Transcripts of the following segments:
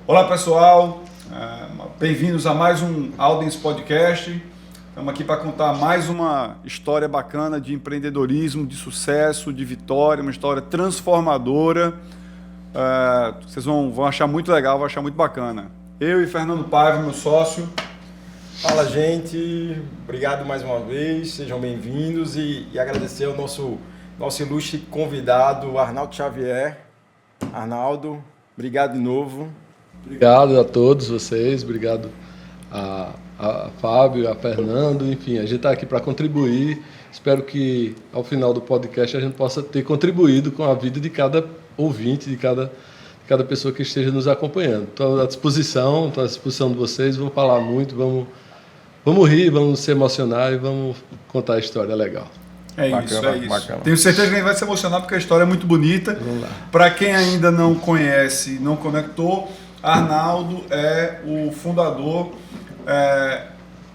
Olá pessoal, bem-vindos a mais um Aldens Podcast. Estamos aqui para contar mais uma história bacana de empreendedorismo, de sucesso, de vitória, uma história transformadora. Vocês vão achar muito legal, vão achar muito bacana. Eu e Fernando Paiva, meu sócio. Fala, gente, obrigado mais uma vez, sejam bem-vindos e agradecer ao nosso ilustre convidado, Arnaldo Xavier. Arnaldo, obrigado de novo. Obrigado a todos vocês, obrigado a Fábio, a Fernando, enfim, a gente está aqui para contribuir. Espero que ao final do podcast a gente possa ter contribuído com a vida de cada ouvinte, de cada pessoa que esteja nos acompanhando. Estou à disposição de vocês, vamos falar muito, vamos rir, vamos se emocionar e vamos contar a história legal. É bacana, isso. Bacana. Tenho certeza que a gente vai se emocionar porque a história é muito bonita. Para quem ainda não conhece, não conectou, Arnaldo é o fundador,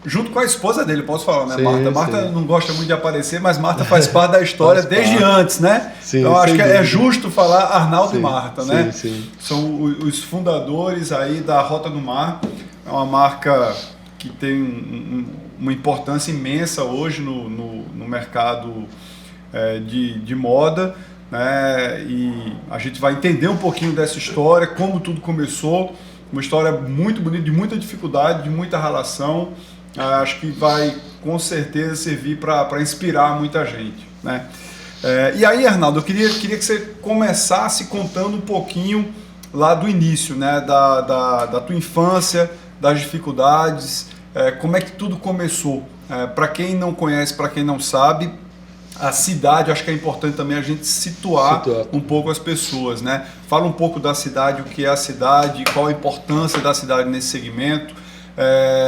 junto com a esposa dele, posso falar, né? Sim, Marta não gosta muito de aparecer, mas Marta faz parte da história desde antes, né? Sim, então acho que é justo falar Arnaldo e Marta, né? Sim. São os fundadores aí da Rota do Mar, é uma marca que tem uma importância imensa hoje no mercado de moda, né? E a gente vai entender um pouquinho dessa história, como tudo começou, uma história muito bonita, de muita dificuldade, de muita relação. Acho que vai com certeza servir para inspirar muita gente, né? E aí, Arnaldo, eu queria que você começasse contando um pouquinho lá do início, né? Da tua infância, das dificuldades, como é que tudo começou. Para quem não conhece, para quem não sabe, a cidade, acho que é importante também a gente situar um pouco as pessoas, né? Fala um pouco da cidade, o que é a cidade, qual a importância da cidade nesse segmento.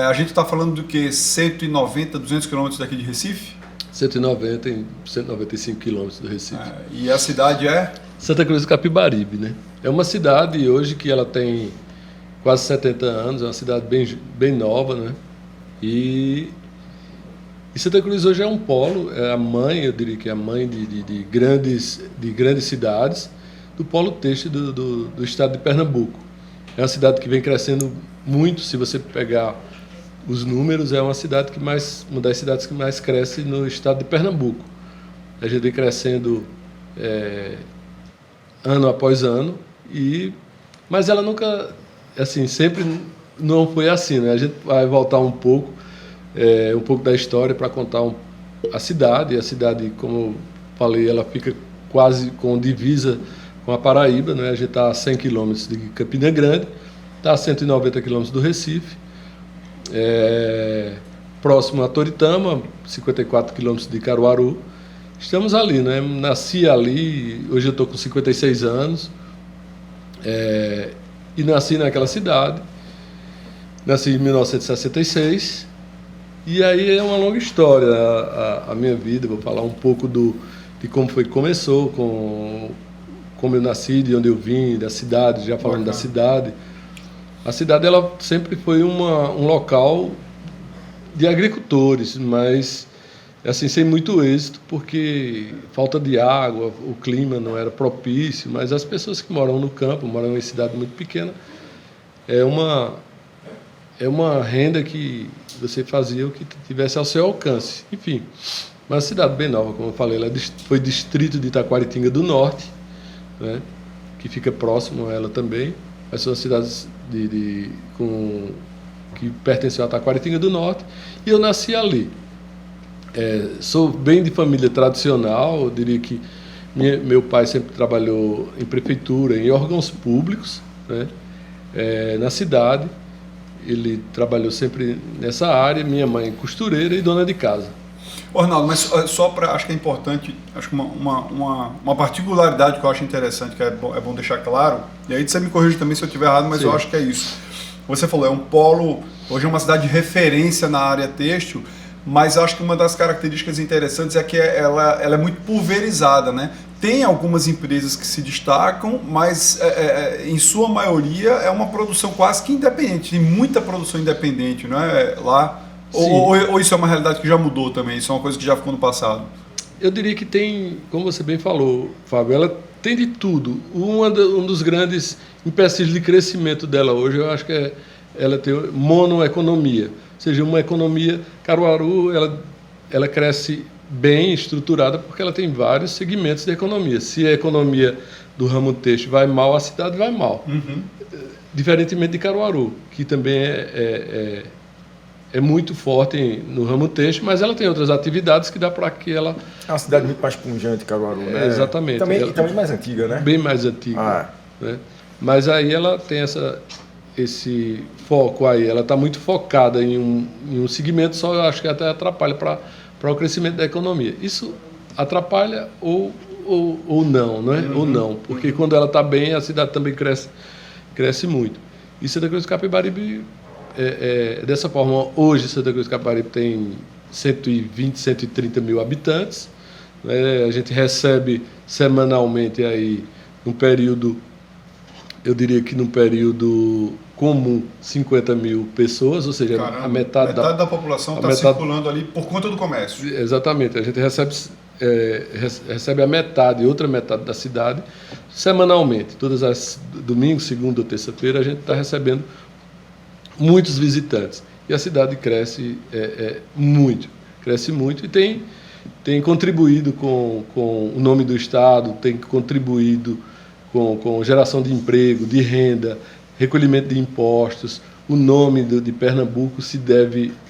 A gente está falando do que? 190, 200 quilômetros daqui de Recife? 195 quilômetros do Recife. E a cidade é? Santa Cruz do Capibaribe, né? É uma cidade hoje que ela tem quase 70 anos, é uma cidade bem nova, né? E Santa Cruz hoje é um polo, é a mãe, eu diria que é a mãe de grandes cidades, do polo têxtil do estado de Pernambuco. É uma cidade que vem crescendo muito, se você pegar os números, é uma das cidades que mais cresce no estado de Pernambuco. A gente vem crescendo ano após ano, mas ela nunca, assim, sempre não foi assim, né? A gente vai voltar um pouco da história para contar a cidade. A cidade, como eu falei, ela fica quase com divisa com a Paraíba, né? A gente está a 100 quilômetros de Campina Grande, está a 190 quilômetros do Recife, próximo a Toritama, 54 quilômetros de Caruaru. Estamos ali, né? Nasci ali, hoje eu estou com 56 anos, e nasci naquela cidade. Nasci em 1966. E aí é uma longa história a minha vida. Vou falar um pouco de como foi que começou, como eu nasci, de onde eu vim, da cidade, já falando da cidade. A cidade ela sempre foi um local de agricultores, mas assim, sem muito êxito, porque falta de água, o clima não era propício, mas as pessoas que moram no campo, moram em cidade muito pequena, é uma renda que você fazia o que tivesse ao seu alcance. Enfim, uma cidade bem nova, como eu falei, ela foi distrito de Taquaritinga do Norte, né, que fica próximo a ela também. Mas são cidades que pertencem a Taquaritinga do Norte, e eu nasci ali. Sou bem de família tradicional, eu diria que meu pai sempre trabalhou em prefeitura, em órgãos públicos, né, na cidade. Ele trabalhou sempre nessa área, minha mãe costureira e dona de casa. Arnaldo, mas só para, acho que é importante, acho que uma particularidade que eu acho interessante, que é bom deixar claro, e aí você me corrige também se eu estiver errado, mas sim, eu acho que é isso. Você falou, é um polo, hoje é uma cidade de referência na área têxtil, mas acho que uma das características interessantes é que ela é muito pulverizada, né? Tem algumas empresas que se destacam, mas em sua maioria é uma produção quase que independente. Tem muita produção independente, não é? Lá. Ou isso é uma realidade que já mudou também? Isso é uma coisa que já ficou no passado? Eu diria que tem, como você bem falou, Fábio, ela tem de tudo. Um dos grandes empecilhos de crescimento dela hoje, eu acho que ela tem monoeconomia. Ou seja, uma economia... Caruaru, ela cresce bem estruturada porque ela tem vários segmentos de economia. Se a economia do ramo têxtil vai mal, a cidade vai mal. Diferentemente de Caruaru, que também é muito forte no ramo têxtil, mas ela tem outras atividades que dá para que ela... É uma cidade muito mais pungente, Caruaru, né? Exatamente. E também mais antiga, né? Bem mais antiga. Né? Mas aí ela tem esse foco aí, ela está muito focada em um segmento só, eu acho que até atrapalha para o crescimento da economia. Isso atrapalha ou não, não é? Ou não, porque quando ela está bem, a cidade também cresce muito. E Santa Cruz do Capibaribe, dessa forma, hoje Santa Cruz do Capibaribe tem 120, 130 mil habitantes, né? A gente recebe semanalmente aí, num período, eu diria que num período comum, 50 mil pessoas, ou seja, Caramba, a metade da população está circulando ali por conta do comércio. Exatamente, a gente recebe a metade, outra metade da cidade, semanalmente. Todas as domingos, segunda ou terça-feira, a gente está recebendo muitos visitantes. E a cidade cresce muito e tem contribuído com o nome do Estado, tem contribuído com geração de emprego, de renda, recolhimento de impostos. O nome de Pernambuco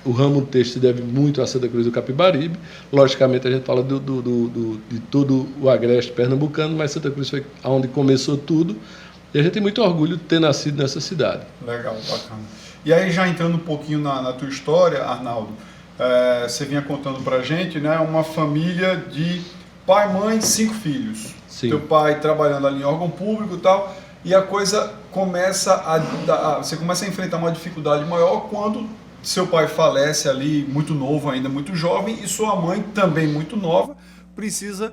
o ramo têxtil se deve muito a Santa Cruz do Capibaribe. Logicamente, a gente fala de todo o agreste pernambucano, mas Santa Cruz foi onde começou tudo. E a gente tem muito orgulho de ter nascido nessa cidade. Legal, bacana. E aí, já entrando um pouquinho na tua história, Arnaldo, você vinha contando pra gente, né, uma família de pai, mãe, 5 filhos. Sim. Teu pai trabalhando ali em órgão público e tal, e a coisa você começa a enfrentar uma dificuldade maior quando seu pai falece ali, muito novo ainda, muito jovem, e sua mãe, também muito nova, precisa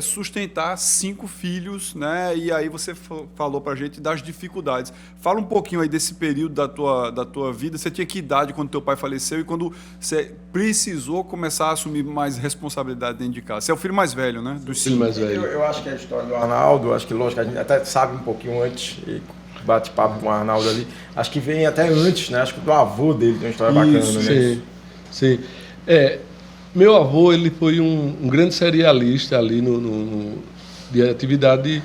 sustentar 5 filhos, né? E aí você falou pra gente das dificuldades. Fala um pouquinho aí desse período da tua vida. Você tinha que idade quando teu pai faleceu e quando você precisou começar a assumir mais responsabilidade dentro de casa? Você é o filho mais velho, né? Dos 5. Mais velho. Eu acho que a história do Arnaldo, acho que lógico, a gente até sabe um pouquinho antes, e bate papo com o Arnaldo ali, acho que vem até antes, né? Acho que do avô dele tem uma história bacana, né? Sim. Meu avô, ele foi um grande cerealista ali de atividade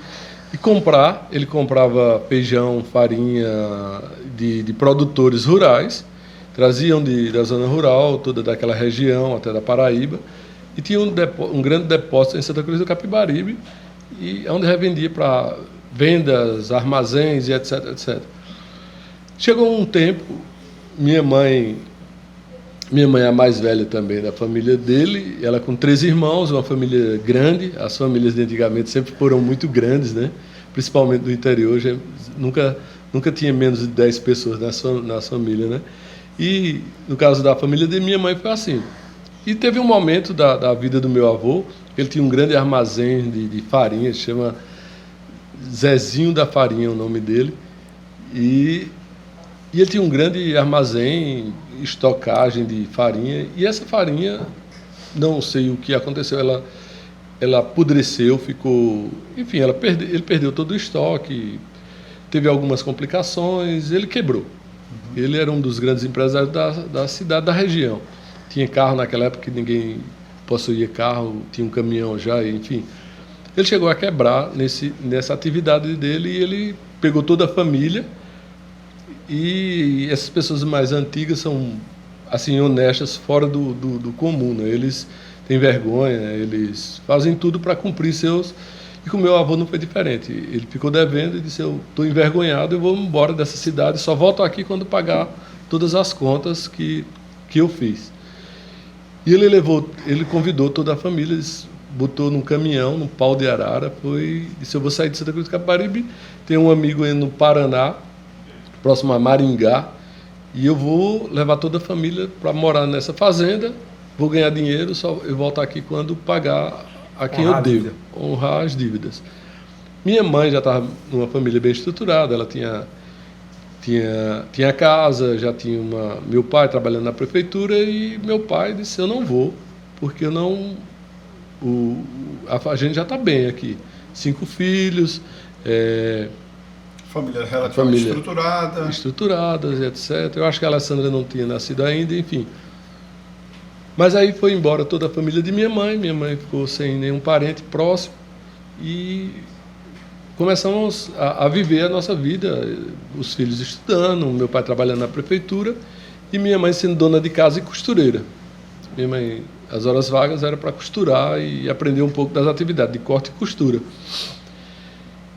de comprar. Ele comprava feijão, farinha de produtores rurais, traziam da zona rural, toda daquela região, até da Paraíba, e tinha um grande depósito em Santa Cruz do Capibaribe, e onde revendia para vendas, armazéns e etc, etc. Chegou um tempo, minha mãe é a mais velha também da família dele, ela com 3 irmãos, uma família grande. As famílias de antigamente sempre foram muito grandes, né? Principalmente no interior, nunca tinha menos de 10 pessoas na família, né? E no caso da família de minha mãe foi assim. E teve um momento da vida do meu avô, ele tinha um grande armazém de farinha, chama Zezinho da Farinha, o nome dele, e ele tinha um grande armazém, estocagem de farinha, e essa farinha, não sei o que aconteceu, ela apodreceu, ficou... Enfim, ele perdeu todo o estoque, teve algumas complicações, ele quebrou. Ele era um dos grandes empresários da cidade, da região. Tinha carro naquela época que ninguém possuía carro, tinha um caminhão já, enfim. Ele chegou a quebrar nessa atividade dele e ele pegou toda a família. E essas pessoas mais antigas são, assim, honestas, fora do comum, né? Eles têm vergonha, eles fazem tudo para cumprir seus... E com o meu avô não foi diferente. Ele ficou devendo e disse, eu estou envergonhado, eu vou embora dessa cidade, só volto aqui quando pagar todas as contas que eu fiz. E ele convidou toda a família, botou num caminhão, num pau de arara, disse, eu vou sair de Santa Cruz do Capibaribe, tem um amigo no Paraná, próximo a Maringá, e eu vou levar toda a família para morar nessa fazenda, vou ganhar dinheiro, só eu voltar aqui quando pagar a quem eu devo, honrar as dívidas. Minha mãe já estava numa família bem estruturada, ela tinha casa, já tinha meu pai trabalhando na prefeitura, e meu pai disse, eu não vou, porque a gente já está bem aqui. 5 filhos, Família relativamente estruturadas, etc. Eu acho que a Alessandra não tinha nascido ainda, enfim. Mas aí foi embora toda a família de minha mãe ficou sem nenhum parente próximo e começamos a viver a nossa vida, os filhos estudando, meu pai trabalhando na prefeitura e minha mãe sendo dona de casa e costureira. Minha mãe, as horas vagas era para costurar e aprender um pouco das atividades de corte e costura.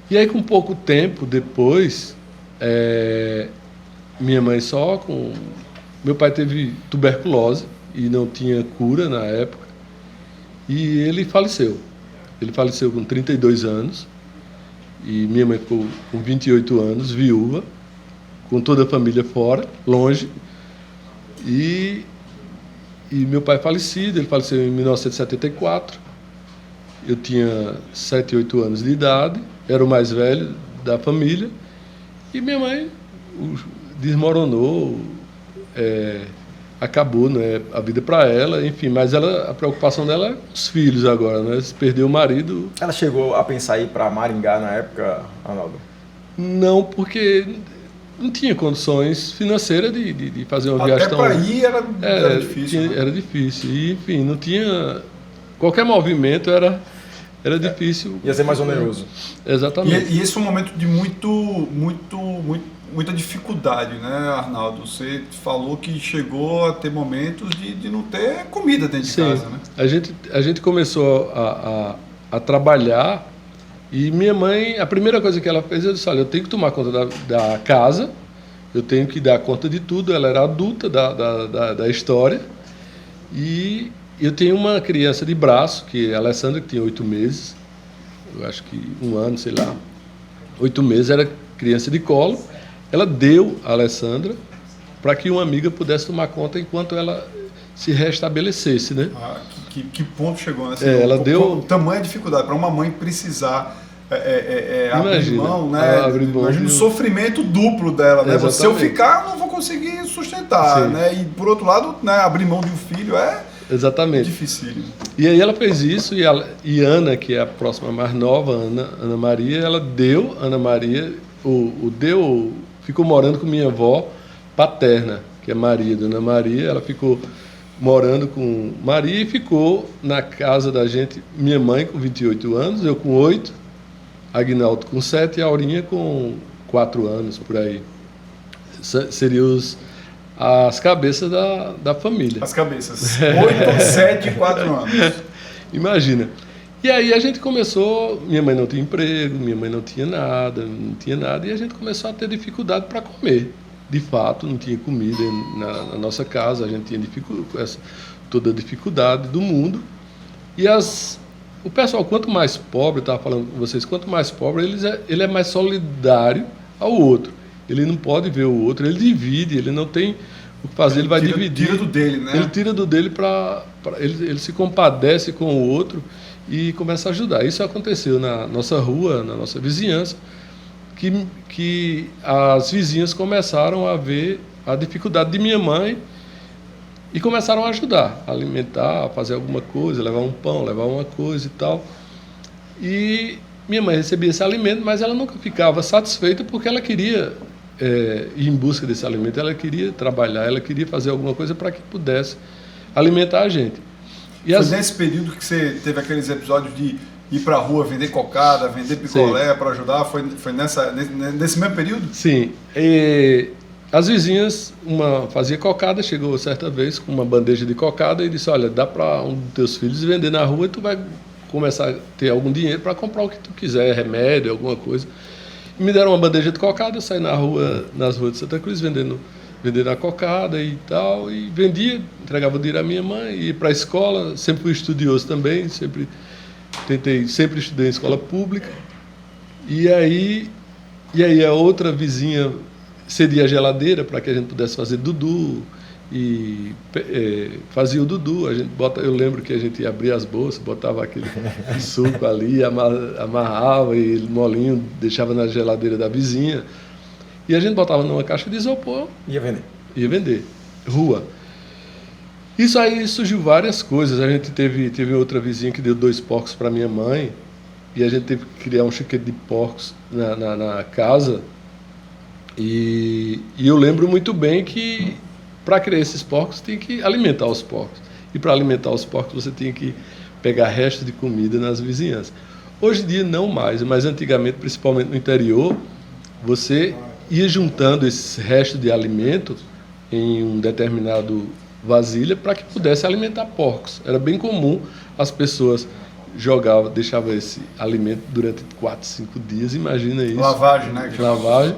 E aí, com pouco tempo depois, minha mãe meu pai teve tuberculose e não tinha cura na época, e ele faleceu. Ele faleceu com 32 anos, e minha mãe ficou com 28 anos, viúva, com toda a família fora, longe, e meu pai falecido, ele faleceu em 1974, eu tinha 7, 8 anos de idade, era o mais velho da família, e minha mãe desmoronou, acabou, né, a vida para ela, enfim, mas a preocupação dela é os filhos agora, né, se perdeu o marido. Ela chegou a pensar em ir para Maringá na época, Arnaldo? Não, porque não tinha condições financeiras de fazer uma viagem tão... Até para ir era difícil. Né? Era difícil, e enfim, não tinha... Qualquer movimento era difícil. Ia ser mais oneroso. Exatamente. E esse foi um momento de muita dificuldade, né, Arnaldo? Você falou que chegou a ter momentos de não ter comida dentro de casa, né? A gente começou a trabalhar e minha mãe, a primeira coisa que ela fez, eu disse, olha, eu tenho que tomar conta da casa, eu tenho que dar conta de tudo. Ela era adulta da história e eu tenho uma criança de braço, que é a Alessandra, que tinha 8 meses, eu acho que 1 ano, sei lá, 8 meses, era criança de colo. Ela deu a Alessandra para que uma amiga pudesse tomar conta enquanto ela se restabelecesse, né? Que ponto chegou, né? Ela deu... Tamanha dificuldade para uma mãe precisar abrir mão, né? Imagina o sofrimento duplo dela, né? Exatamente. Se eu ficar, eu não vou conseguir sustentar, né? E por outro lado, né, abrir mão de um filho Exatamente. Difícil. E aí ela fez isso e Ana, que é a próxima mais nova, Ana Maria, ela deu Ana Maria, ficou morando com minha avó paterna, que é Maria, Dona Maria. Ela ficou morando com Maria e ficou na casa da gente, minha mãe com 28 anos, eu com 8, Agnaldo com 7 e a Aurinha com 4 anos, por aí. Seriam as cabeças da família. As cabeças. 8, 7 e 4 anos. Imagina. E aí a gente começou, minha mãe não tinha emprego, minha mãe não tinha nada, e a gente começou a ter dificuldade para comer. De fato, não tinha comida na nossa casa, a gente tinha toda a dificuldade do mundo. E o pessoal, quanto mais pobre, eu estava falando com vocês, quanto mais pobre, ele é mais solidário ao outro. Ele não pode ver o outro, ele divide, ele não tem o que fazer, ele vai dividir. Tira do dele, né? Ele tira do dele ele se compadece com o outro e começa a ajudar. Isso aconteceu na nossa rua, na nossa vizinhança, que as vizinhas começaram a ver a dificuldade de minha mãe e começaram a ajudar, a alimentar, a fazer alguma coisa, levar um pão, levar uma coisa e tal. E minha mãe recebia esse alimento, mas ela nunca ficava satisfeita porque ela queria ir em busca desse alimento, ela queria trabalhar, ela queria fazer alguma coisa para que pudesse alimentar a gente. Foi nesse período que você teve aqueles episódios de ir para a rua, vender cocada, vender picolé para ajudar? Foi nesse mesmo período? Sim. As vizinhas, uma fazia cocada, chegou certa vez com uma bandeja de cocada e disse, olha, dá para um dos teus filhos vender na rua e tu vai começar a ter algum dinheiro para comprar o que tu quiser, remédio, alguma coisa. E me deram uma bandeja de cocada, eu saí nas ruas de Santa Cruz vendendo a cocada e tal, e vendia, entregava o dinheiro à minha mãe, ia para a escola, sempre fui estudioso também, sempre estudei em escola pública. E aí a outra vizinha cedia a geladeira para que a gente pudesse fazer dudu, e fazia o dudu. Eu lembro que a gente abria as bolsas, botava aquele suco ali, amarrava e molinho, deixava na geladeira da vizinha, e a gente botava numa caixa de isopor. Ia vender. Rua. Isso aí surgiu várias coisas. A gente teve outra vizinha que deu 2 porcos para minha mãe, e a gente teve que criar um chiqueiro de porcos na casa. E eu lembro muito bem que para criar esses porcos tinha que alimentar os porcos. E para alimentar os porcos você tinha que pegar restos de comida nas vizinhanças. Hoje em dia não mais, mas antigamente, principalmente no interior, você ia juntando esses restos de alimento em um determinado vasilha para que pudesse alimentar porcos. Era bem comum, as pessoas deixavam esse alimento durante 4, 5 dias, imagina isso. Lavagem, né? Lavagem.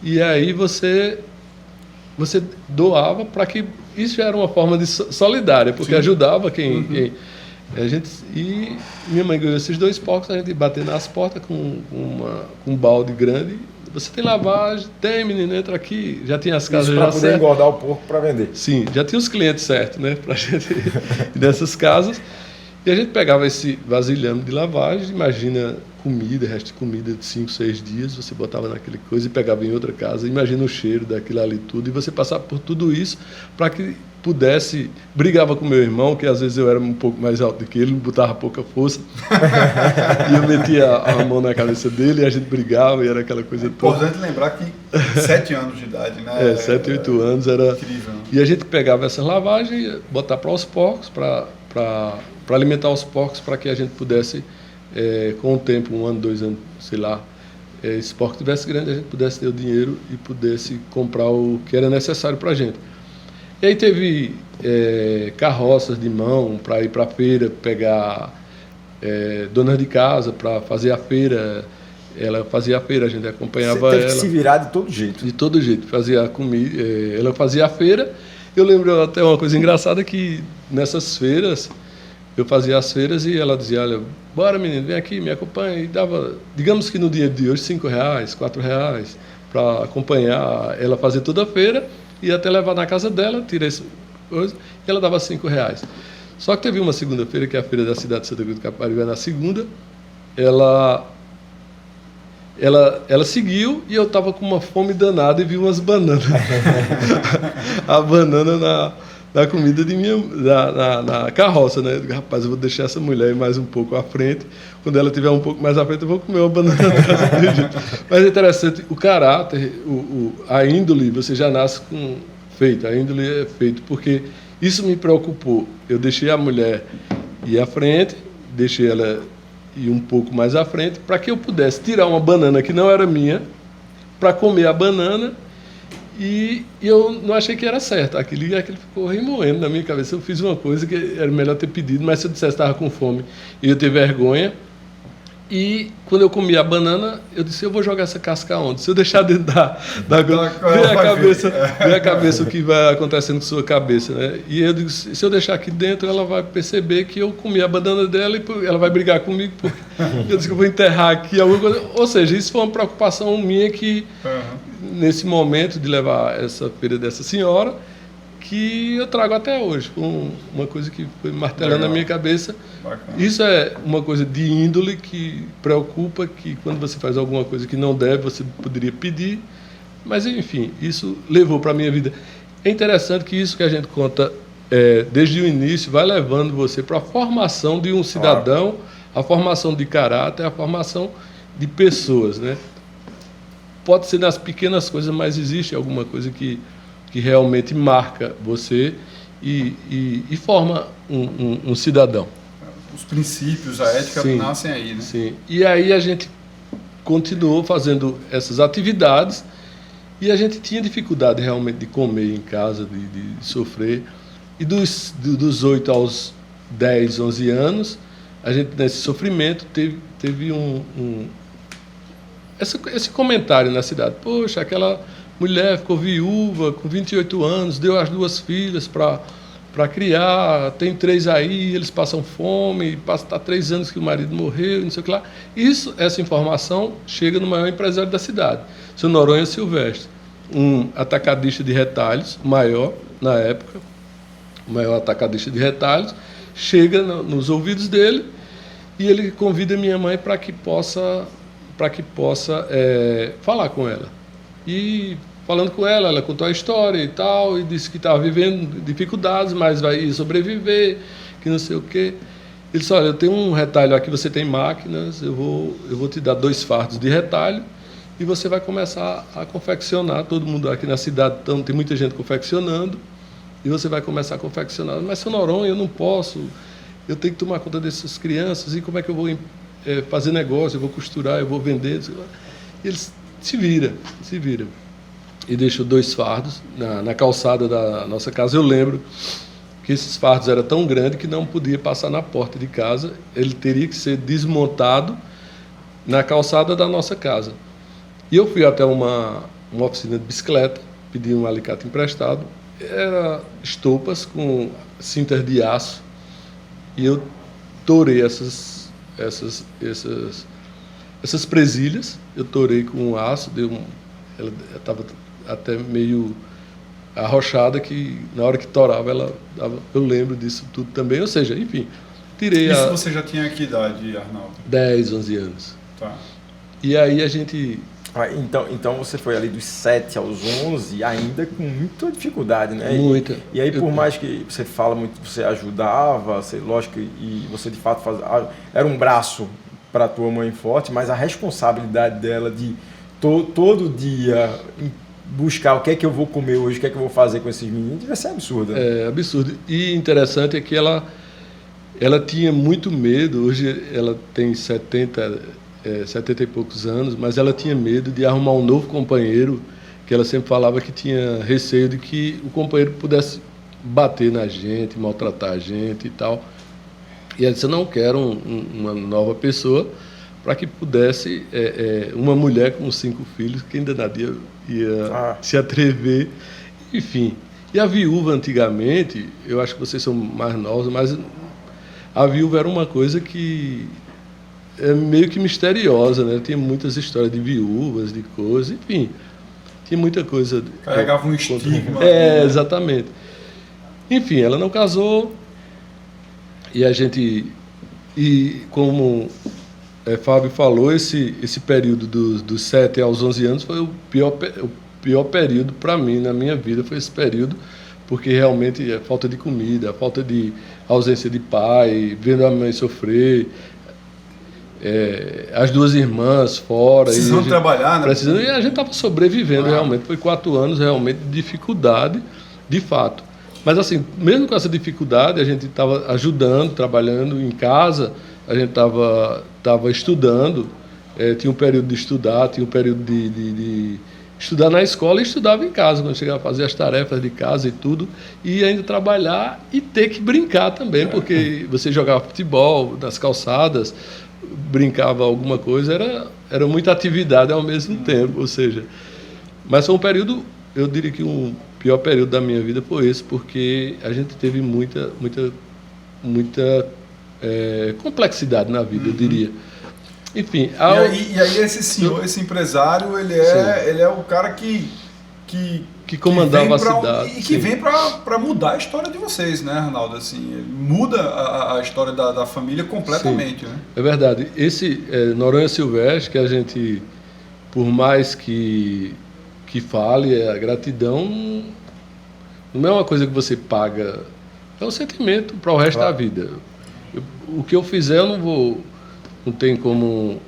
E aí você doava para que isso era uma forma de solidária, porque Sim. ajudava quem a gente. E minha mãe ganhou esses 2 porcos, a gente bater nas portas com um balde grande. Você tem lavagem? Tem, menino, entra aqui. Já tinha as casas para poder engordar o porco para vender. Sim, já tinha os clientes certos, né, para gente nessas casas. E a gente pegava esse vasilhame de lavagem, imagina comida, resto de comida de 5, 6 dias, você botava naquele coisa e pegava em outra casa, imagina o cheiro daquilo ali tudo, e você passava por tudo isso para que pudesse, brigava com meu irmão, que às vezes eu era um pouco mais alto do que ele, botava pouca força, e eu metia a mão na cabeça dele, e a gente brigava, e era aquela coisa toda. Importante lembrar que 7 anos de idade, né? 7, 8 anos era... Incrível. E a gente pegava essas lavagens, botar para os porcos, para alimentar os porcos, para que a gente pudesse, com o tempo, 1 ano, 2 anos, sei lá, esse porco tivesse grande, a gente pudesse ter o dinheiro e pudesse comprar o que era necessário para a gente. E aí teve carroças de mão para ir para a feira, pegar donas de casa para fazer a feira. Ela fazia a feira, a gente acompanhava ela. Você teve que se virar de todo jeito. De todo jeito, fazia a comida, ela fazia a feira. Eu lembro até uma coisa engraçada que nessas feiras, eu fazia as feiras e ela dizia, olha, bora menino, vem aqui, me acompanha. E dava, digamos que no dia de hoje, R$5, R$4, para acompanhar ela fazer toda a feira e até levar na casa dela, tirar esse coisa, e ela dava R$5. Só que teve uma segunda-feira, que é a feira da cidade de Santa Cruz do Capibaribe, na segunda, ela seguiu e eu estava com uma fome danada e vi umas bananas. A banana na comida de na carroça, né? Eu digo, rapaz, eu vou deixar essa mulher mais um pouco à frente. Quando ela estiver um pouco mais à frente, eu vou comer uma banana dela. Mas é interessante, o caráter, a índole, você já nasce com feito. A índole é feito, porque isso me preocupou. Eu deixei a mulher ir à frente, deixei ela ir um pouco mais à frente, para que eu pudesse tirar uma banana que não era minha, para comer a banana, e eu não achei que era certo. Aquilo ficou remoendo na minha cabeça. Eu fiz uma coisa que era melhor ter pedido, mas se eu dissesse que estava com fome e eu ter vergonha. E quando eu comi a banana, eu disse, eu vou jogar essa casca onde? Se eu deixar dentro da vê a cabeça o que vai acontecendo com sua cabeça, né? E eu digo, se eu deixar aqui dentro, ela vai perceber que eu comi a banana dela e ela vai brigar comigo, porque eu disse que eu vou enterrar aqui alguma coisa. Ou seja, isso foi uma preocupação minha que, nesse momento de levar essa feira dessa senhora, que eu trago até hoje, uma coisa que foi martelando na minha cabeça. Bacana. Isso é uma coisa de índole que preocupa, que quando você faz alguma coisa que não deve, você poderia pedir, mas enfim, isso levou para a minha vida. É interessante que isso que a gente conta desde o início vai levando você para a formação de um cidadão, a formação de caráter, a formação de pessoas, né? Pode ser nas pequenas coisas, mas existe alguma coisa que realmente marca você e forma um cidadão. Os princípios, a ética nascem aí, né? Sim. E aí a gente continuou fazendo essas atividades e a gente tinha dificuldade realmente de comer em casa, de sofrer. E dos 8 aos 10, 11 anos, a gente nesse sofrimento teve esse comentário na cidade. Poxa, aquela mulher ficou viúva com 28 anos, deu as 2 filhas para criar, tem 3 aí, eles passam fome, tá 3 anos que o marido morreu, não sei o que lá. Essa informação chega no maior empresário da cidade, seu Noronha Silvestre, um atacadista de retalhos, maior na época, o maior atacadista de retalhos, chega nos ouvidos dele e ele convida minha mãe para que possa falar com ela. E falando com ela, ela contou a história e tal, e disse que estava vivendo dificuldades, mas vai sobreviver, que não sei o quê. Ele disse, olha, eu tenho um retalho aqui, você tem máquinas, eu vou te dar 2 fardos de retalho e você vai começar a confeccionar. Todo mundo aqui na cidade, então, tem muita gente confeccionando, e você vai começar a confeccionar. Mas, seu Noronha, eu não posso, eu tenho que tomar conta dessas crianças, e como é que eu vou fazer negócio, eu vou costurar, eu vou vender? E ele se vira. E deixou 2 fardos na calçada da nossa casa. Eu lembro que esses fardos eram tão grandes que não podia passar na porta de casa, ele teria que ser desmontado na calçada da nossa casa. E eu fui até uma oficina de bicicleta, pedi um alicate emprestado, era estopas com cintas de aço, e eu torei essas presilhas, eu torei com aço, ela estava até meio arrochada, que na hora que torava ela dava, eu lembro disso tudo também, ou seja, enfim, tirei Isso você já tinha que idade, Arnaldo? 10, 11 anos. Tá. E aí a gente... Então você foi ali dos 7 aos 11 ainda com muita dificuldade, né? Muita. E aí por mais que você fala muito, você ajudava, lógico, e você de fato era um braço para a tua mãe forte, mas a responsabilidade dela de todo dia buscar o que é que eu vou comer hoje, o que é que eu vou fazer com esses meninos, deve ser absurdo. É absurdo. E interessante é que ela tinha muito medo, hoje ela tem 70 e poucos anos, mas ela tinha medo de arrumar um novo companheiro, que ela sempre falava que tinha receio de que o companheiro pudesse bater na gente, maltratar a gente e tal. E ela disse, eu não quero uma nova pessoa para que pudesse, uma mulher com 5 filhos, que ainda nadie ia se atrever, enfim. E a viúva antigamente, eu acho que vocês são mais novos, mas a viúva era uma coisa que é meio que misteriosa, né? Tinha muitas histórias de viúvas, de coisas, enfim, tinha muita coisa. Carregava um estigma. Exatamente. Enfim, ela não casou, e a gente, como Fábio falou, esse período dos 7 aos 11 anos foi o pior período para mim na minha vida, foi esse período, porque realmente a falta de comida, a falta de ausência de pai, vendo a mãe sofrer, as 2 irmãs fora. Precisando trabalhar, né? E a gente estava sobrevivendo realmente, foi 4 anos realmente de dificuldade, de fato. Mas assim, mesmo com essa dificuldade, a gente estava ajudando, trabalhando em casa, a gente estava estudando, tinha um período de estudar, tinha um período de estudar na escola e estudava em casa, quando chegava a fazer as tarefas de casa e tudo, e ainda trabalhar e ter que brincar também, porque você jogava futebol nas calçadas, brincava alguma coisa, era muita atividade ao mesmo tempo, ou seja, mas foi um período, eu diria que o pior período da minha vida foi esse, porque a gente teve muita complexidade na vida, eu diria. Enfim, e aí esse senhor, esse empresário, ele é o cara que comandava a cidade. E que vem para mudar a história de vocês, né, Arnaldo? Assim, ele muda a história da família completamente. Né? É verdade. Esse Noronha Silvestre, que a gente, por mais que fale, a gratidão não é uma coisa que você paga, é um sentimento para o resto da vida. O que eu fizer, eu não tem como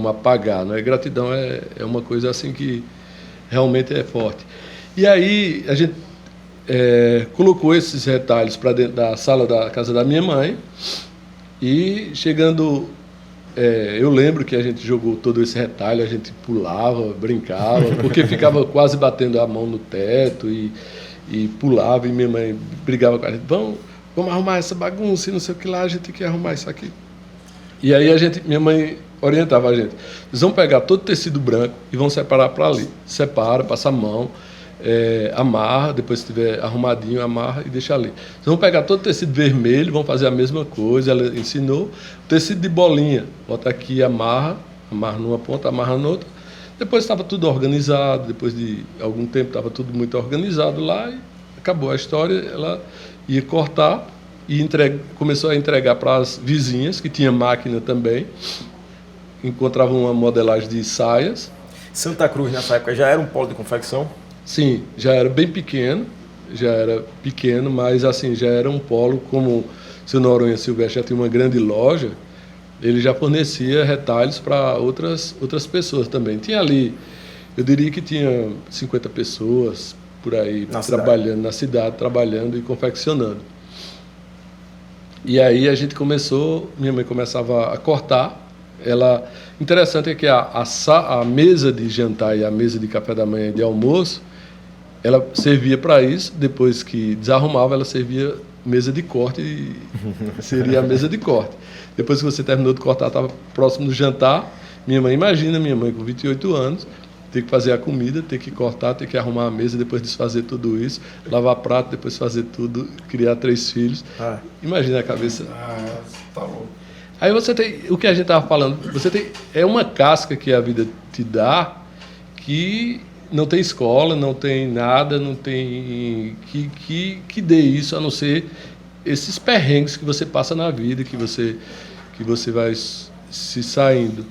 apagar, né? Gratidão é uma coisa assim que realmente é forte. E aí a gente colocou esses retalhos para dentro da sala da casa da minha mãe, e chegando, eu lembro que a gente jogou todo esse retalho, a gente pulava, brincava, porque ficava quase batendo a mão no teto e pulava, e minha mãe brigava com a gente, vamos arrumar essa bagunça e não sei o que lá, a gente tem que arrumar isso aqui. E aí minha mãe orientava a gente, eles vão pegar todo o tecido branco e vão separar para ali. Separa, passa a mão, amarra, depois que estiver arrumadinho, amarra e deixa ali. Eles vão pegar todo o tecido vermelho, vão fazer a mesma coisa, ela ensinou. O tecido de bolinha, bota aqui, amarra numa ponta, amarra na outra. Depois estava tudo organizado, depois de algum tempo estava tudo muito organizado lá, e acabou a história, ela ia cortar e começou a entregar para as vizinhas, que tinha máquina também, encontravam uma modelagem de saias. Santa Cruz nessa época já era um polo de confecção? Sim, já era bem pequeno, mas assim, já era um polo como seu Noronha Silvestre já tinha uma grande loja, ele já fornecia retalhos para outras pessoas também. Tinha ali, eu diria que tinha 50 pessoas por aí trabalhando na cidade, trabalhando e confeccionando. E aí a gente começou, minha mãe começava a cortar. Interessante é que a mesa de jantar e a mesa de café da manhã e de almoço, ela servia para isso. Depois que desarrumava, ela servia mesa de corte e seria a mesa de corte. Depois que você terminou de cortar, estava próximo do jantar. Imagina minha mãe com 28 anos, ter que fazer a comida, ter que cortar, ter que arrumar a mesa, depois de fazer tudo isso, lavar prato, depois fazer tudo, criar 3 filhos. Imagina a cabeça. Tá louco. Aí você tem, o que a gente estava falando, é uma casca que a vida te dá, que não tem escola, não tem nada, não tem que dê isso, a não ser esses perrengues que você passa na vida, que você vai se saindo.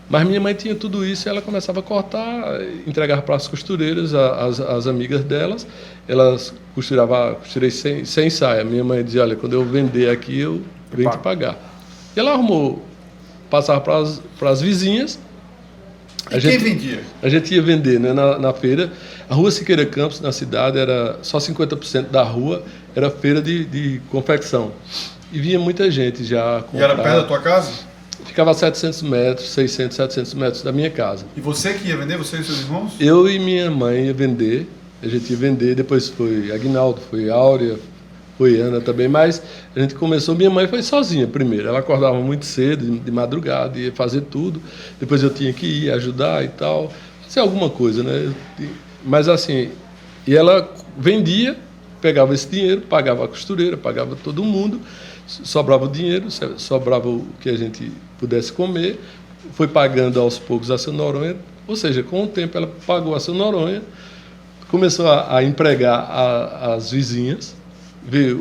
Mas minha mãe tinha tudo isso e ela começava a cortar, entregava para as costureiras, as amigas delas. Elas costurei sem saia. Minha mãe dizia, olha, quando eu vender aqui, eu venho te pagar. E ela arrumou, passava para as vizinhas. Quem vendia? A gente ia vender, né, na feira. A Rua Siqueira Campos, na cidade, era só 50% da rua, era feira de confecção. E vinha muita gente já comprar. E era perto da tua casa? Ficava a 700 metros, 600, 700 metros da minha casa. E você que ia vender, você e seus irmãos? Eu e minha mãe ia vender, a gente ia vender, depois foi Aguinaldo, foi Áurea, foi Ana também, mas a gente começou, minha mãe foi sozinha primeiro, ela acordava muito cedo, de madrugada, ia fazer tudo, depois eu tinha que ir ajudar e tal, isso é alguma coisa, né? Mas assim, e ela vendia, pegava esse dinheiro, pagava a costureira, pagava todo mundo, sobrava o dinheiro, sobrava o que a gente pudesse comer, foi pagando aos poucos a Seu Noronha, ou seja, com o tempo ela pagou a Seu Noronha, começou a empregar as vizinhas, ver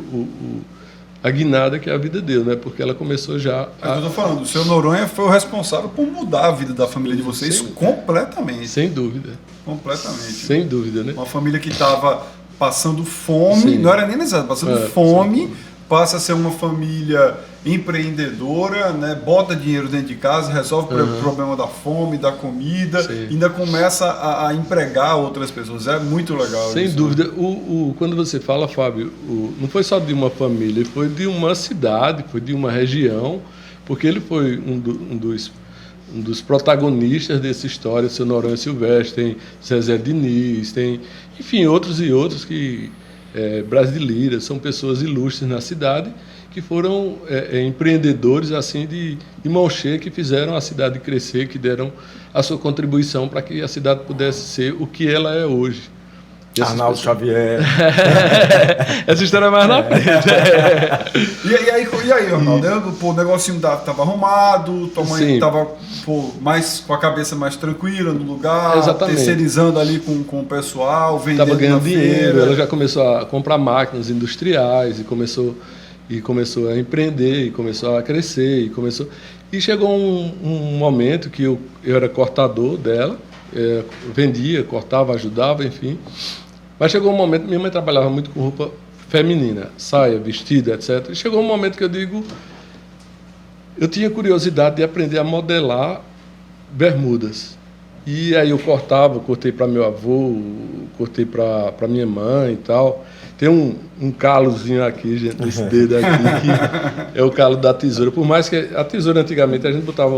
a guinada que a vida deu, né? Porque ela começou já Mas eu estou falando, o Seu Noronha foi o responsável por mudar a vida da família de vocês completamente. Sem dúvida. Completamente. Sem dúvida, né? Uma família que estava passando fome, Sim. não era nem necessário, passando fome, passa a ser uma família empreendedora, né? Bota dinheiro dentro de casa, resolve o problema da fome, da comida, ainda começa a empregar outras pessoas. É muito legal. Sem isso, dúvida. Né? Quando você fala, Fábio, não foi só de uma família, foi de uma cidade, foi de uma região, porque ele foi um dos protagonistas dessa história. Seu Noronha Silvestre, tem Zezé Diniz, tem, enfim, outros e outros que Brás de Lira, são pessoas ilustres na cidade que foram empreendedores assim de mão cheia, que fizeram a cidade crescer, que deram a sua contribuição para que a cidade pudesse ser o que ela é hoje. Arnaldo Xavier. Essa história é mais na frente. E aí, Arnaldo? O negocinho estava arrumado, tua mãe estava mais com a cabeça mais tranquila no lugar, exatamente, terceirizando ali com o pessoal, vendendo. Estava ganhando dinheiro, ela já começou a comprar máquinas industriais e começou a empreender, e começou a crescer, e chegou um momento que eu era cortador dela, vendia, cortava, ajudava, enfim. Mas chegou um momento, minha mãe trabalhava muito com roupa feminina, saia, vestido, etc. E chegou um momento que eu tinha curiosidade de aprender a modelar bermudas. E aí eu cortei para meu avô, cortei para minha mãe e tal. Tem um calozinho aqui, gente, nesse dedo aqui, que é o calo da tesoura. Por mais que a tesoura, antigamente, a gente botava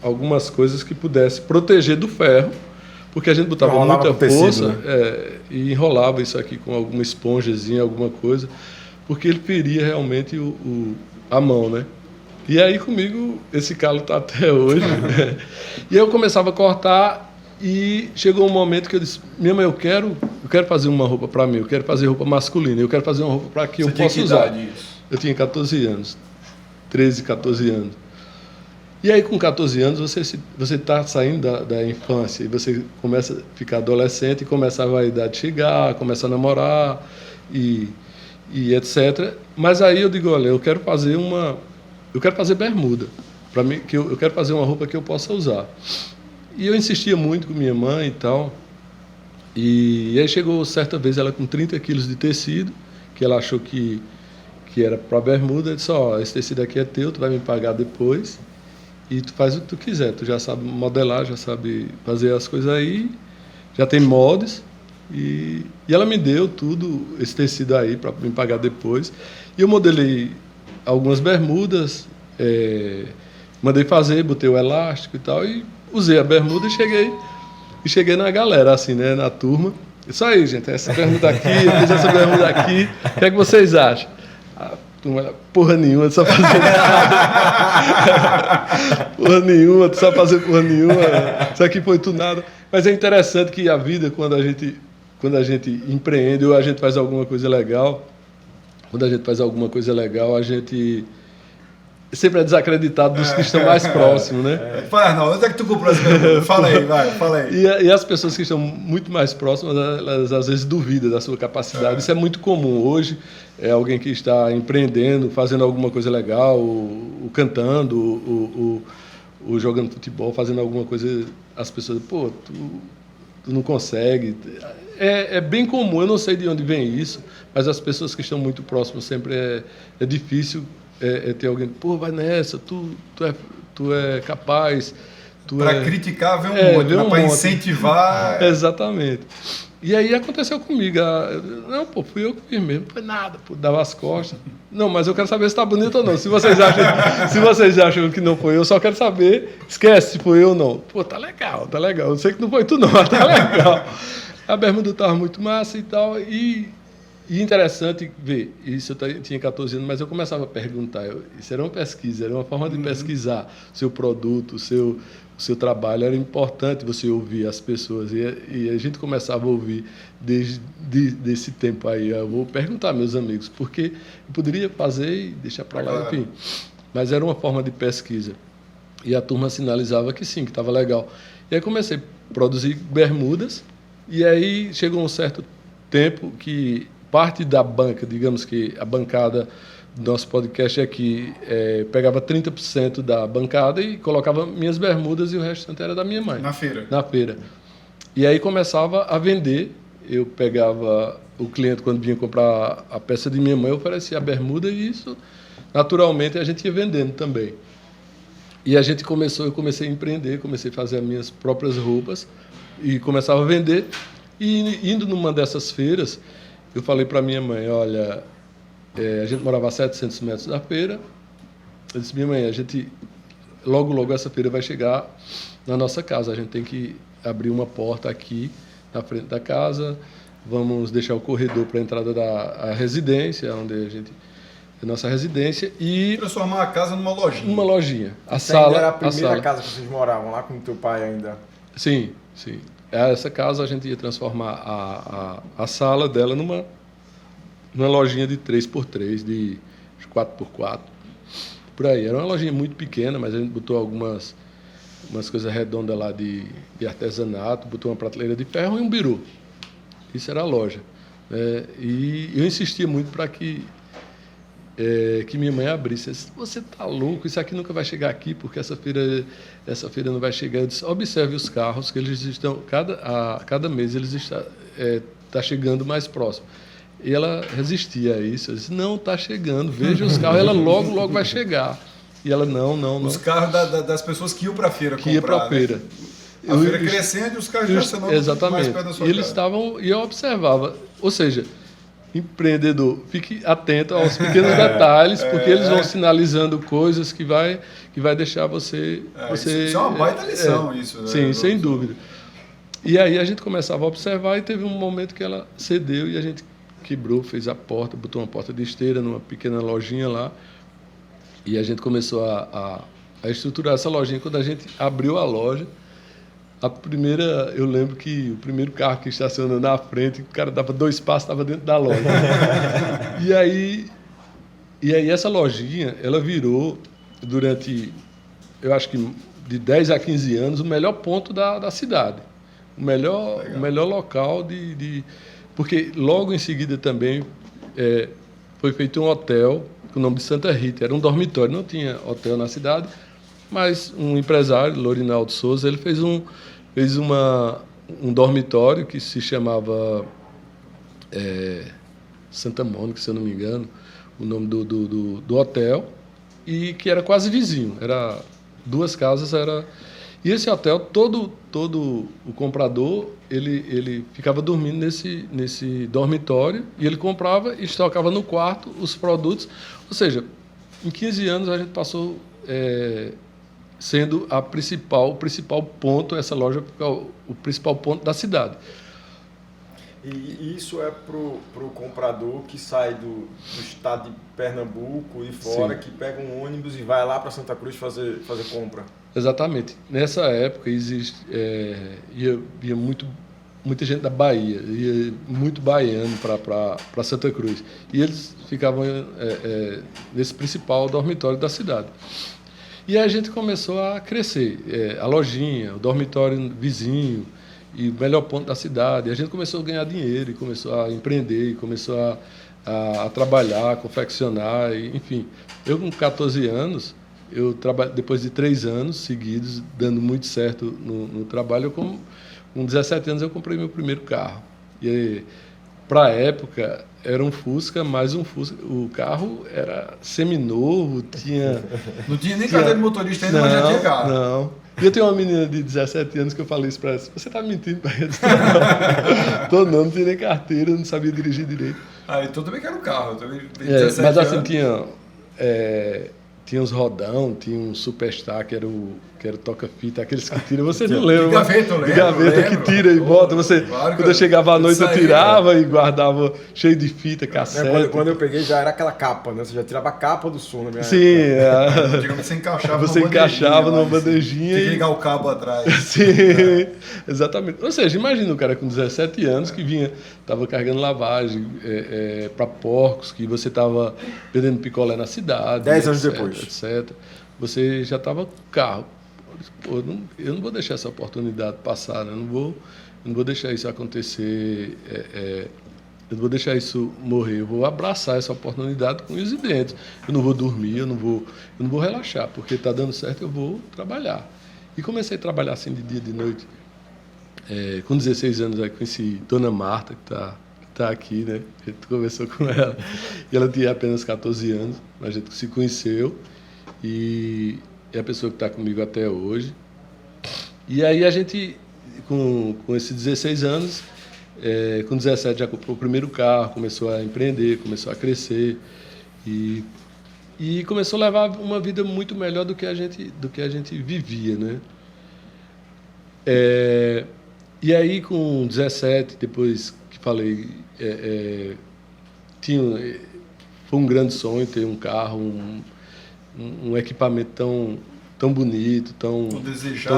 algumas coisas que pudesse proteger do ferro, porque a gente botava muita força, né? E enrolava isso aqui com alguma esponjazinha, alguma coisa, porque ele feria realmente a mão, né? E aí comigo esse calo está até hoje. E eu começava a cortar e chegou um momento que eu disse, minha mãe, eu quero fazer uma roupa para mim, eu quero fazer roupa masculina, eu quero fazer uma roupa para que eu possa usar. Eu tinha 14 anos, 13, 14 anos. E aí com 14 anos você está saindo da infância e você começa a ficar adolescente e começa a vaidade chegar, começa a namorar e etc. Mas aí eu digo, olha, eu quero fazer bermuda, para mim, que eu quero fazer uma roupa que eu possa usar. E eu insistia muito com minha mãe e tal. E aí chegou certa vez ela com 30 quilos de tecido, que ela achou que que era para bermuda. Ele disse, esse tecido aqui é teu, tu vai me pagar depois e tu faz o que tu quiser. Tu já sabe modelar, já sabe fazer as coisas aí, já tem moldes. E ela me deu tudo, esse tecido aí, para me pagar depois. E eu modelei algumas bermudas, mandei fazer, botei o elástico e tal, e usei a bermuda e cheguei na galera, assim, né, na turma. Isso aí, gente, essa bermuda aqui, eu fiz essa bermuda aqui, o que é que vocês acham? A turma, porra nenhuma, tu só fazer nada. Porra nenhuma, tu só fazer porra nenhuma, isso aqui foi tudo nada. Mas é interessante que a vida, quando a gente empreende ou a gente faz alguma coisa legal, a gente sempre é desacreditado dos que estão mais próximos, né? Fala, Arnaldo, onde é que tu comprou essa bermuda? Fala aí. E as pessoas que estão muito mais próximas, elas às vezes duvidam da sua capacidade. Isso é muito comum. Hoje, alguém que está empreendendo, fazendo alguma coisa legal, ou cantando, ou jogando futebol, fazendo alguma coisa, as pessoas, pô, tu não consegue. É bem comum, eu não sei de onde vem isso, mas as pessoas que estão muito próximas sempre é difícil ter alguém, pô, vai nessa, tu é capaz. Para criticar, vem um monte, para incentivar. Exatamente. E aí aconteceu comigo. Não, pô, fui eu que fiz mesmo. Não foi nada, pô, dava as costas. Não, mas eu quero saber se está bonito ou não. Se vocês acham que não foi eu, só quero saber. Esquece se foi eu ou não. Pô, tá legal. Eu sei que não foi tu não, mas tá legal. A bermuda estava muito massa e tal. E interessante ver, isso eu tinha 14 anos, mas eu começava a perguntar. Isso era uma pesquisa, era uma forma de pesquisar o seu produto, o seu trabalho. Era importante você ouvir as pessoas. E a gente começava a ouvir desde esse tempo aí. Eu vou perguntar aos meus amigos, porque eu poderia fazer e deixar para lá, enfim. Mas era uma forma de pesquisa. E a turma sinalizava que sim, que estava legal. E aí comecei a produzir bermudas. E aí chegou um certo tempo que parte da banca, digamos que a bancada do nosso podcast aqui pegava 30% da bancada e colocava minhas bermudas e o restante era da minha mãe. Na feira? Na feira. E aí começava a vender. Eu pegava o cliente quando vinha comprar a peça de minha mãe, eu oferecia a bermuda e isso, naturalmente, a gente ia vendendo também. E eu comecei a empreender, comecei a fazer as minhas próprias roupas e começava a vender. E indo numa dessas feiras, eu falei para minha mãe, olha, a gente morava a 700 metros da feira. Eu disse, minha mãe, logo essa feira vai chegar na nossa casa. A gente tem que abrir uma porta aqui na frente da casa, vamos deixar o corredor para a entrada da residência, onde a nossa residência, e transformar a casa numa lojinha. Uma lojinha. Ainda era a primeira casa que vocês moravam lá com o teu pai ainda? Sim. Essa casa a gente ia transformar a sala dela numa lojinha de 3x3, de 4x4, por aí. Era uma lojinha muito pequena, mas a gente botou umas coisas redondas lá de artesanato, botou uma prateleira de ferro e um biru. Isso era a loja. E eu insistia muito para que minha mãe abrisse. Eu disse, você está louco? Isso aqui nunca vai chegar aqui, porque essa feira não vai chegar. Eu disse, observe os carros, que eles estão, cada mês eles estão chegando mais próximo. E ela resistia a isso. Eu disse, não, está chegando, veja os carros, ela logo vai chegar. E ela, não. Os carros das pessoas que iam para a feira comprar. Que ia para a feira. Né? A feira crescendo e os carros já sendo mais perto da sua e eles estavam, e eu observava, ou seja, empreendedor, fique atento aos pequenos detalhes, porque eles vão sinalizando coisas que vai deixar você... Isso é uma baita lição, isso. Né? Sim, sem dúvida. E aí a gente começava a observar e teve um momento que ela cedeu e a gente quebrou, fez a porta, botou uma porta de esteira numa pequena lojinha lá e a gente começou a estruturar essa lojinha. Quando a gente abriu a loja, eu lembro que o primeiro carro que estacionou na frente, o cara dava 2 passos, estava dentro da loja. E aí essa lojinha, ela virou, durante, eu acho que de 10 a 15 anos, o melhor ponto da cidade. O melhor local porque logo em seguida também foi feito um hotel, com o nome de Santa Rita. Era um dormitório, não tinha hotel na cidade, mas um empresário, Lorinaldo Souza, ele fez um dormitório que se chamava Santa Mônica, se eu não me engano, o nome do hotel, e que era quase vizinho, era 2 casas, e esse hotel, todo o comprador, ele ficava dormindo nesse dormitório, e ele comprava e estocava no quarto os produtos, ou seja, em 15 anos a gente passou sendo o principal ponto, essa loja, o principal ponto da cidade. E isso é para o comprador que sai do estado de Pernambuco e fora, sim, que pega um ônibus e vai lá para Santa Cruz fazer compra. Exatamente. Nessa época ia muita gente da Bahia, ia muito baiano para Santa Cruz. E eles ficavam nesse principal dormitório da cidade. E aí a gente começou a crescer. A lojinha, o dormitório vizinho, e o melhor ponto da cidade. E a gente começou a ganhar dinheiro, e começou a empreender, e começou a trabalhar, a confeccionar, enfim. Eu, com 14 anos, depois de 3 anos seguidos, dando muito certo no trabalho, com 17 anos eu comprei meu primeiro carro. E para a época era um Fusca, mas o carro era seminovo, tinha... Não tinha nem carteira de motorista ainda, mas já tinha carro. Não. E eu tenho uma menina de 17 anos que eu falei isso para ela: você está mentindo para ela? Não tinha nem carteira, não sabia dirigir direito. Então também quero um carro. Mas assim, tinha uns rodão, tinha um Superstar, que era o toca-fita, aqueles que tiram, você não lembra? De gaveta, eu lembro. De gaveta que tira e bota. Claro, quando eu chegava à noite, eu tirava e guardava cheio de fita, cassete. Quando eu peguei já era aquela capa, né? Você já tirava a capa do som na minha Sim, Você encaixava numa bandejinha. Tinha que ligar o cabo atrás. Sim, exatamente. Ou seja, imagina o cara com 17 anos que estava carregando lavagem para porcos, que você estava vendendo picolé na cidade. 10 anos depois. Etc. Você já estava com carro. Pô, eu não vou deixar essa oportunidade passar, né? Eu não vou deixar isso acontecer, eu não vou deixar isso morrer. Eu vou abraçar essa oportunidade com unhas e dentes. Eu não vou dormir, eu não vou relaxar, porque está dando certo, eu vou trabalhar. E comecei a trabalhar assim de dia e de noite. Com 16 anos, aí conheci Dona Marta, que está aqui, né? A gente conversou com ela. E ela tinha apenas 14 anos, a gente se conheceu. E é a pessoa que está comigo até hoje. E aí a gente, com esses 16 anos, com 17 já comprou o primeiro carro, começou a empreender, começou a crescer e começou a levar uma vida muito melhor do que a gente vivia, né? E aí, com 17, depois que falei, foi um grande sonho ter um carro, um equipamento tão bonito, tão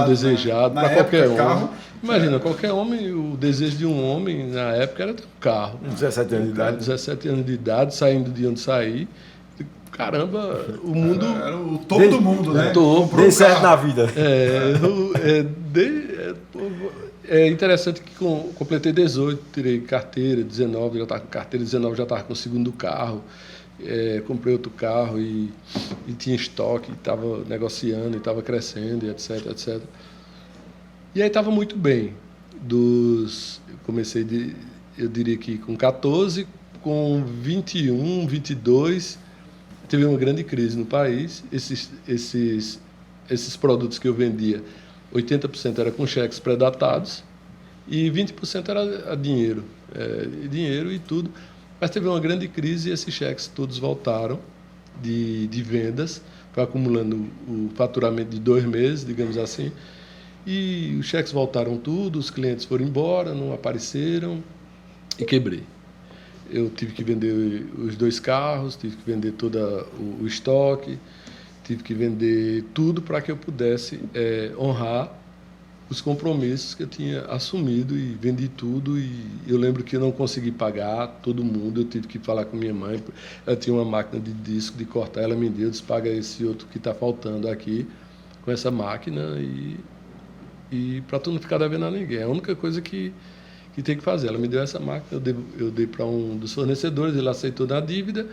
desejado, né? Para qualquer homem. Carro, imagina, qualquer homem, o desejo de um homem na época era ter um carro. 17 anos de idade. 17 anos de idade, saindo de onde sair. Caramba, o mundo... Era o topo do mundo, né? Dei certo na vida. É interessante que completei 18, tirei carteira, 19, já estava com carteira, 19 já estava com o segundo carro. Comprei outro carro e tinha estoque, estava negociando, estava crescendo, etc, etc. E aí estava muito bem. Comecei, eu diria que com 14, com 21, 22, teve uma grande crise no país. Esses produtos que eu vendia, 80% era com cheques pré-datados e 20% era dinheiro, dinheiro e tudo. Mas teve uma grande crise e esses cheques todos voltaram de vendas, foi acumulando o faturamento de 2 meses, digamos assim, e os cheques voltaram tudo, os clientes foram embora, não apareceram e quebrei. Eu tive que vender os 2 carros, tive que vender todo o estoque, tive que vender tudo para que eu pudesse honrar os compromissos que eu tinha assumido, e vendi tudo. E eu lembro que eu não consegui pagar todo mundo, eu tive que falar com minha mãe. Ela tinha uma máquina de disco, de cortar, ela me deu, disse: paga esse outro que está faltando aqui com essa máquina, e para tu não ficar devendo a ninguém. É a única coisa que tem que fazer. Ela me deu essa máquina, eu dei para um dos fornecedores, ele aceitou na dívida,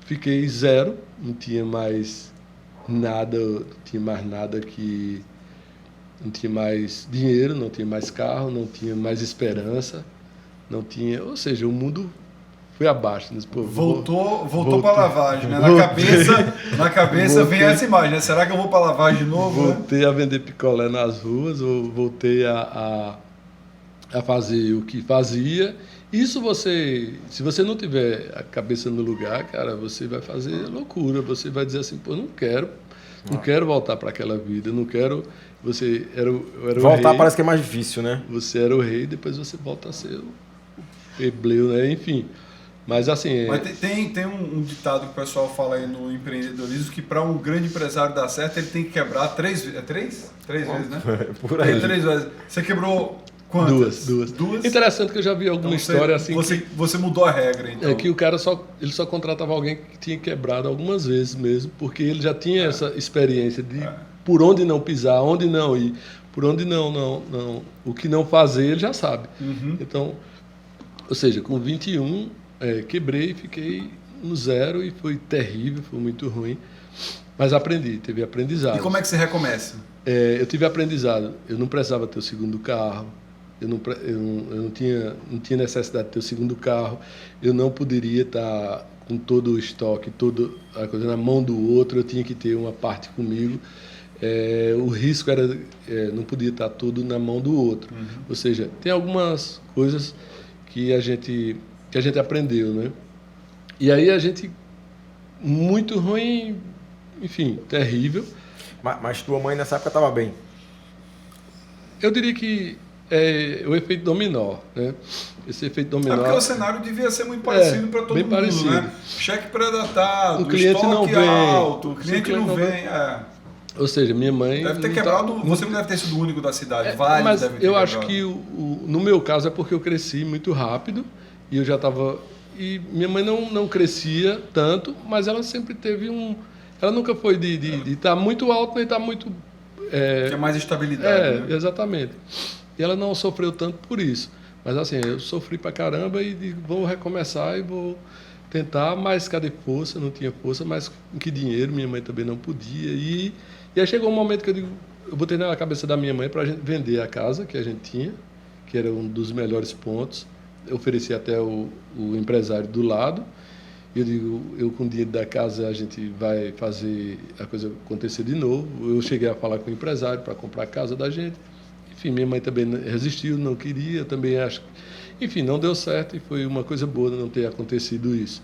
fiquei zero, não tinha mais nada, não tinha mais dinheiro, não tinha mais carro, não tinha mais esperança, ou seja, o mundo fui abaixo. Disse, pô, voltou para lavagem, né? Na cabeça vem essa imagem, né? Será que eu vou para lavagem de novo? Voltei a vender picolé nas ruas, ou voltei a fazer o que fazia. Isso se você não tiver a cabeça no lugar, cara, você vai fazer loucura. Você vai dizer assim, pô, não quero voltar para aquela vida, não quero. Você era o voltar rei, parece que é mais difícil, né? Você era o rei, depois você volta a ser o plebeu, né? Enfim. Mas assim. Mas tem um ditado que o pessoal fala aí no empreendedorismo que para um grande empresário dar certo, ele tem que quebrar 3 vezes. É 3? 3 vezes, né? Por aí. 3 vezes. Você quebrou quantas? Duas. Interessante que eu já vi alguma história assim. Você mudou a regra, então. É que o cara só contratava alguém que tinha quebrado algumas vezes mesmo, porque ele já tinha essa experiência de por onde não pisar, onde não ir, por onde não. O que não fazer, ele já sabe. Uhum. Então, ou seja, com 21, quebrei, fiquei no zero e foi terrível, foi muito ruim. Mas teve aprendizado. E como é que você recomeça? Eu tive aprendizado. Eu não precisava ter o segundo carro. Eu não tinha necessidade de ter o segundo carro. Eu não poderia estar com todo o estoque, toda a coisa na mão do outro. Eu tinha que ter uma parte comigo. O risco não podia estar tudo na mão do outro. Uhum. Ou seja, tem algumas coisas que a gente aprendeu, né? E aí a gente, muito ruim, enfim, terrível. Mas tua mãe nessa época estava bem? Eu diria que o efeito dominó, né? Esse efeito dominó. Porque o cenário devia ser muito parecido para todo mundo, parecido, né? Cheque pré-datado, o cliente estoque não vem, alto, o cliente não vem. Ou seja, minha mãe... Deve ter quebrado, você não deve ter sido o único da cidade, vários mas devem ter eu quebrado. acho que, no meu caso, é porque eu cresci muito rápido e eu já estava... E minha mãe não crescia tanto, mas ela sempre teve ela nunca foi de estar muito alto nem estar muito... Tinha mais estabilidade, né? Exatamente. E ela não sofreu tanto por isso. Mas assim, eu sofri pra caramba e vou recomeçar e vou tentar, mas cadê força? Não tinha força, mas com que dinheiro? Minha mãe também não podia. E aí chegou um momento que eu botei na cabeça da minha mãe para a gente vender a casa que a gente tinha, que era um dos melhores pontos. Eu ofereci até o empresário do lado. E eu digo, eu com o dinheiro da casa a gente vai fazer a coisa acontecer de novo. Eu cheguei a falar com o empresário para comprar a casa da gente. Enfim, minha mãe também resistiu, não queria, eu também acho. Enfim, não deu certo e foi uma coisa boa não ter acontecido isso.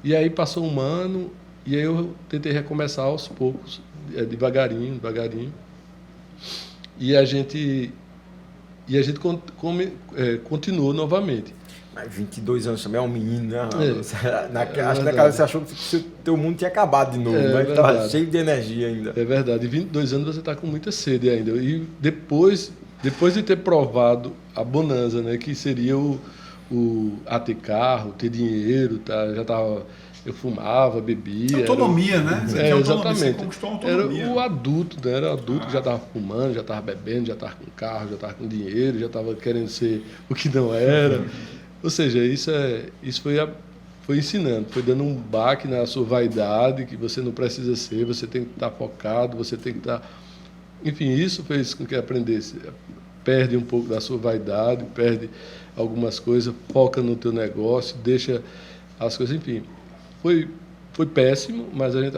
E aí passou um ano e aí eu tentei recomeçar aos poucos, devagarinho. E a gente continuou novamente. Mas 22 anos também é um menino, né? É Acho que naquela você achou que o teu mundo tinha acabado de novo, mas estava cheio de energia ainda. É verdade. E 22 anos você está com muita sede ainda. E depois de ter provado a bonança, né, que seria ter carro, ter dinheiro, já estava... Eu fumava, bebia. Autonomia, né? Você tinha autonomia, exatamente. você conquistou a autonomia. Era o adulto, né? Era o adulto que já estava fumando, já estava bebendo, já estava com carro, já estava com dinheiro, já estava querendo ser o que não era. Ou seja, isso foi ensinando, foi dando um baque na sua vaidade, que você não precisa ser, você tem que estar focado, você tem que estar... Enfim, isso fez com que aprendesse. Perde um pouco da sua vaidade, perde algumas coisas, foca no teu negócio, deixa as coisas, enfim... Foi péssimo, mas a gente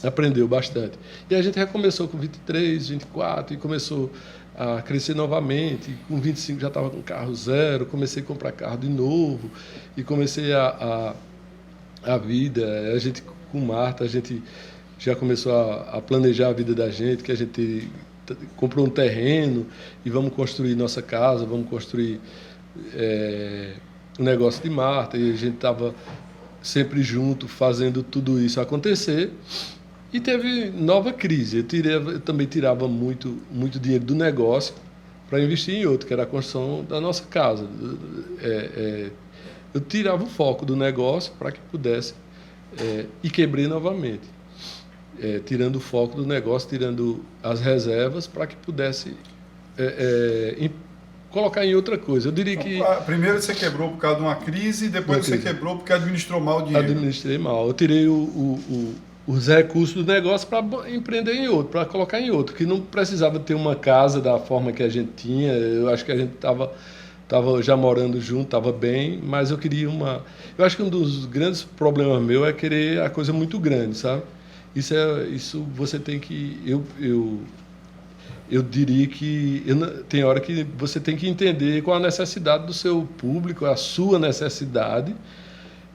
aprendeu bastante. E a gente recomeçou com 23, 24 e começou a crescer novamente. Com 25 já estava com carro zero, comecei a comprar carro de novo e comecei a vida. A gente, com Marta, a gente já começou a planejar a vida da gente, que a gente comprou um terreno e vamos construir nossa casa, vamos construir um negócio de Marta, e a gente estava sempre junto, fazendo tudo isso acontecer. E teve nova crise. Eu também tirava muito dinheiro do negócio para investir em outro, que era a construção da nossa casa. Eu tirava o foco do negócio para que pudesse, e quebrei novamente. Tirando o foco do negócio, tirando as reservas para que pudesse colocar em outra coisa. Eu diria que... Primeiro você quebrou por causa de uma crise, depois você quebrou porque administrou mal o dinheiro. Administrei mal. Eu tirei os recursos do negócio para empreender em outro, para colocar em outro, que não precisava ter uma casa da forma que a gente tinha. Eu acho que a gente estava estava já morando junto, estava bem, mas eu queria uma... Eu acho que um dos grandes problemas meu é querer a coisa muito grande, sabe? Isso você tem que... Eu diria que tem hora que você tem que entender qual a necessidade do seu público, a sua necessidade,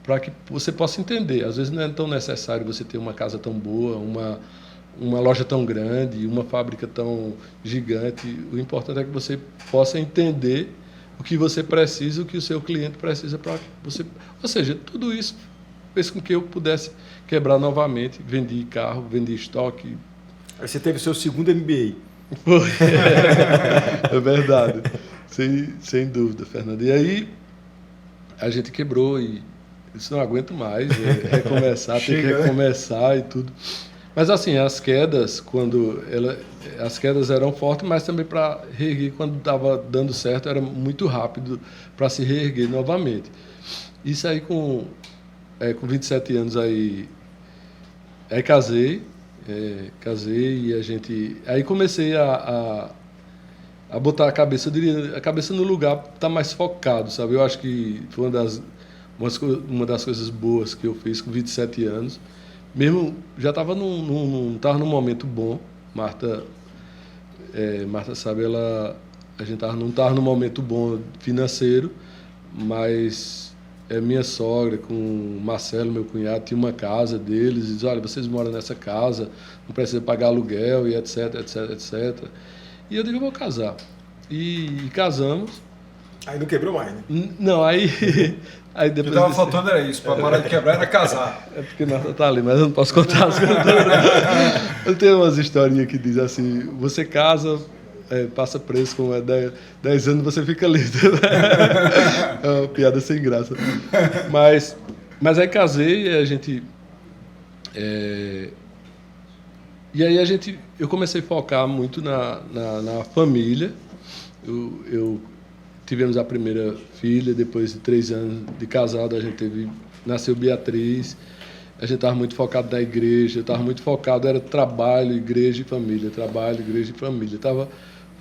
para que você possa entender. Às vezes não é tão necessário você ter uma casa tão boa, uma loja tão grande, uma fábrica tão gigante. O importante é que você possa entender o que você precisa, o que o seu cliente precisa para você. Ou seja, tudo isso fez com que eu pudesse quebrar novamente. Vendi carro, vendi estoque. Aí você teve o seu segundo MBA. Foi. É verdade. Sem dúvida, Fernando. E aí a gente quebrou e disse, não aguento mais, recomeçar, ter que recomeçar e tudo. Mas assim, as quedas eram fortes, mas também para reerguer, quando estava dando certo, era muito rápido para se reerguer novamente. Isso aí com 27 anos aí casei e aí comecei a botar a cabeça, eu diria, a cabeça no lugar, tá mais focado, sabe? Eu acho que foi uma das coisas boas que eu fiz com 27 anos. Mesmo já estava num momento bom. Marta sabe, a gente não estava num momento bom financeiro, mas minha sogra com o Marcelo, meu cunhado, tinha uma casa deles, e diz, olha, vocês moram nessa casa, não precisa pagar aluguel, e etc, etc, etc. E eu digo, eu vou casar. E casamos. Aí não quebrou mais, né? Não, aí depois... O que estava faltando era isso, para parar de quebrar era casar. É porque Marta está ali, mas eu não posso contar as coisas. Eu tenho umas historinhas que dizem assim, você casa, passa preso com 10 anos, você fica livre. É uma piada sem graça. Mas aí casei e a gente... E aí eu comecei a focar muito na família. Tivemos a primeira filha, depois de 3 anos de casado, nasceu Beatriz. A gente estava muito focado na igreja, eu estava muito focado, era trabalho, igreja e família, trabalho, igreja e família.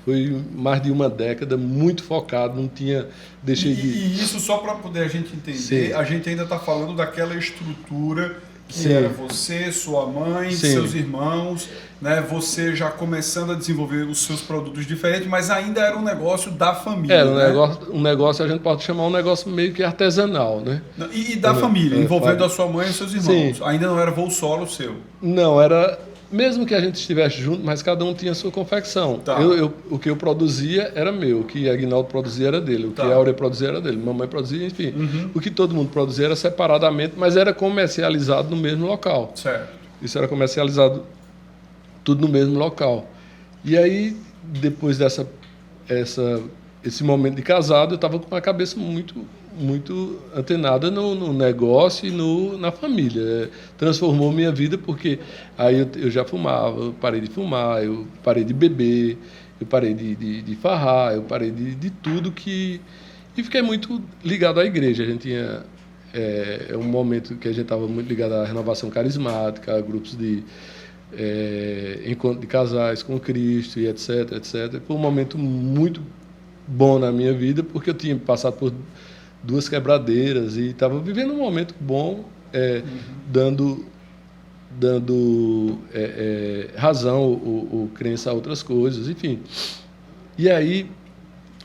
Foi mais de uma década muito focado, não tinha... E isso só para poder a gente entender, sim. A gente ainda está falando daquela estrutura que sim. Era você, sua mãe, sim. Seus irmãos, né? Você já começando a desenvolver os seus produtos diferentes, mas ainda era um negócio da família. Era um negócio, a gente pode chamar um negócio meio que artesanal, né? E da família, envolvendo a sua mãe e seus irmãos. Sim. Ainda não era voo solo seu. Não, era... Mesmo que a gente estivesse junto, mas cada um tinha a sua confecção. Tá. O que eu produzia era meu, o que Aguinaldo produzia era dele, o que a Áurea produzia era dele, mamãe produzia, enfim. Uhum. O que todo mundo produzia era separadamente, mas era comercializado no mesmo local. Certo. Isso era comercializado tudo no mesmo local. E aí, depois esse momento de casado, eu estava com a cabeça muito antenada no negócio e na família. Transformou minha vida porque aí eu já fumava, eu parei de fumar, eu parei de beber, eu parei de farrar, eu parei de tudo e fiquei muito ligado à igreja. A gente tinha um momento que a gente estava muito ligado à renovação carismática, a grupos de encontro de casais com Cristo e etc, etc. Foi um momento muito bom na minha vida porque eu tinha passado por 2 quebradeiras e estava vivendo um momento bom, dando razão ou crença a outras coisas, enfim. E aí,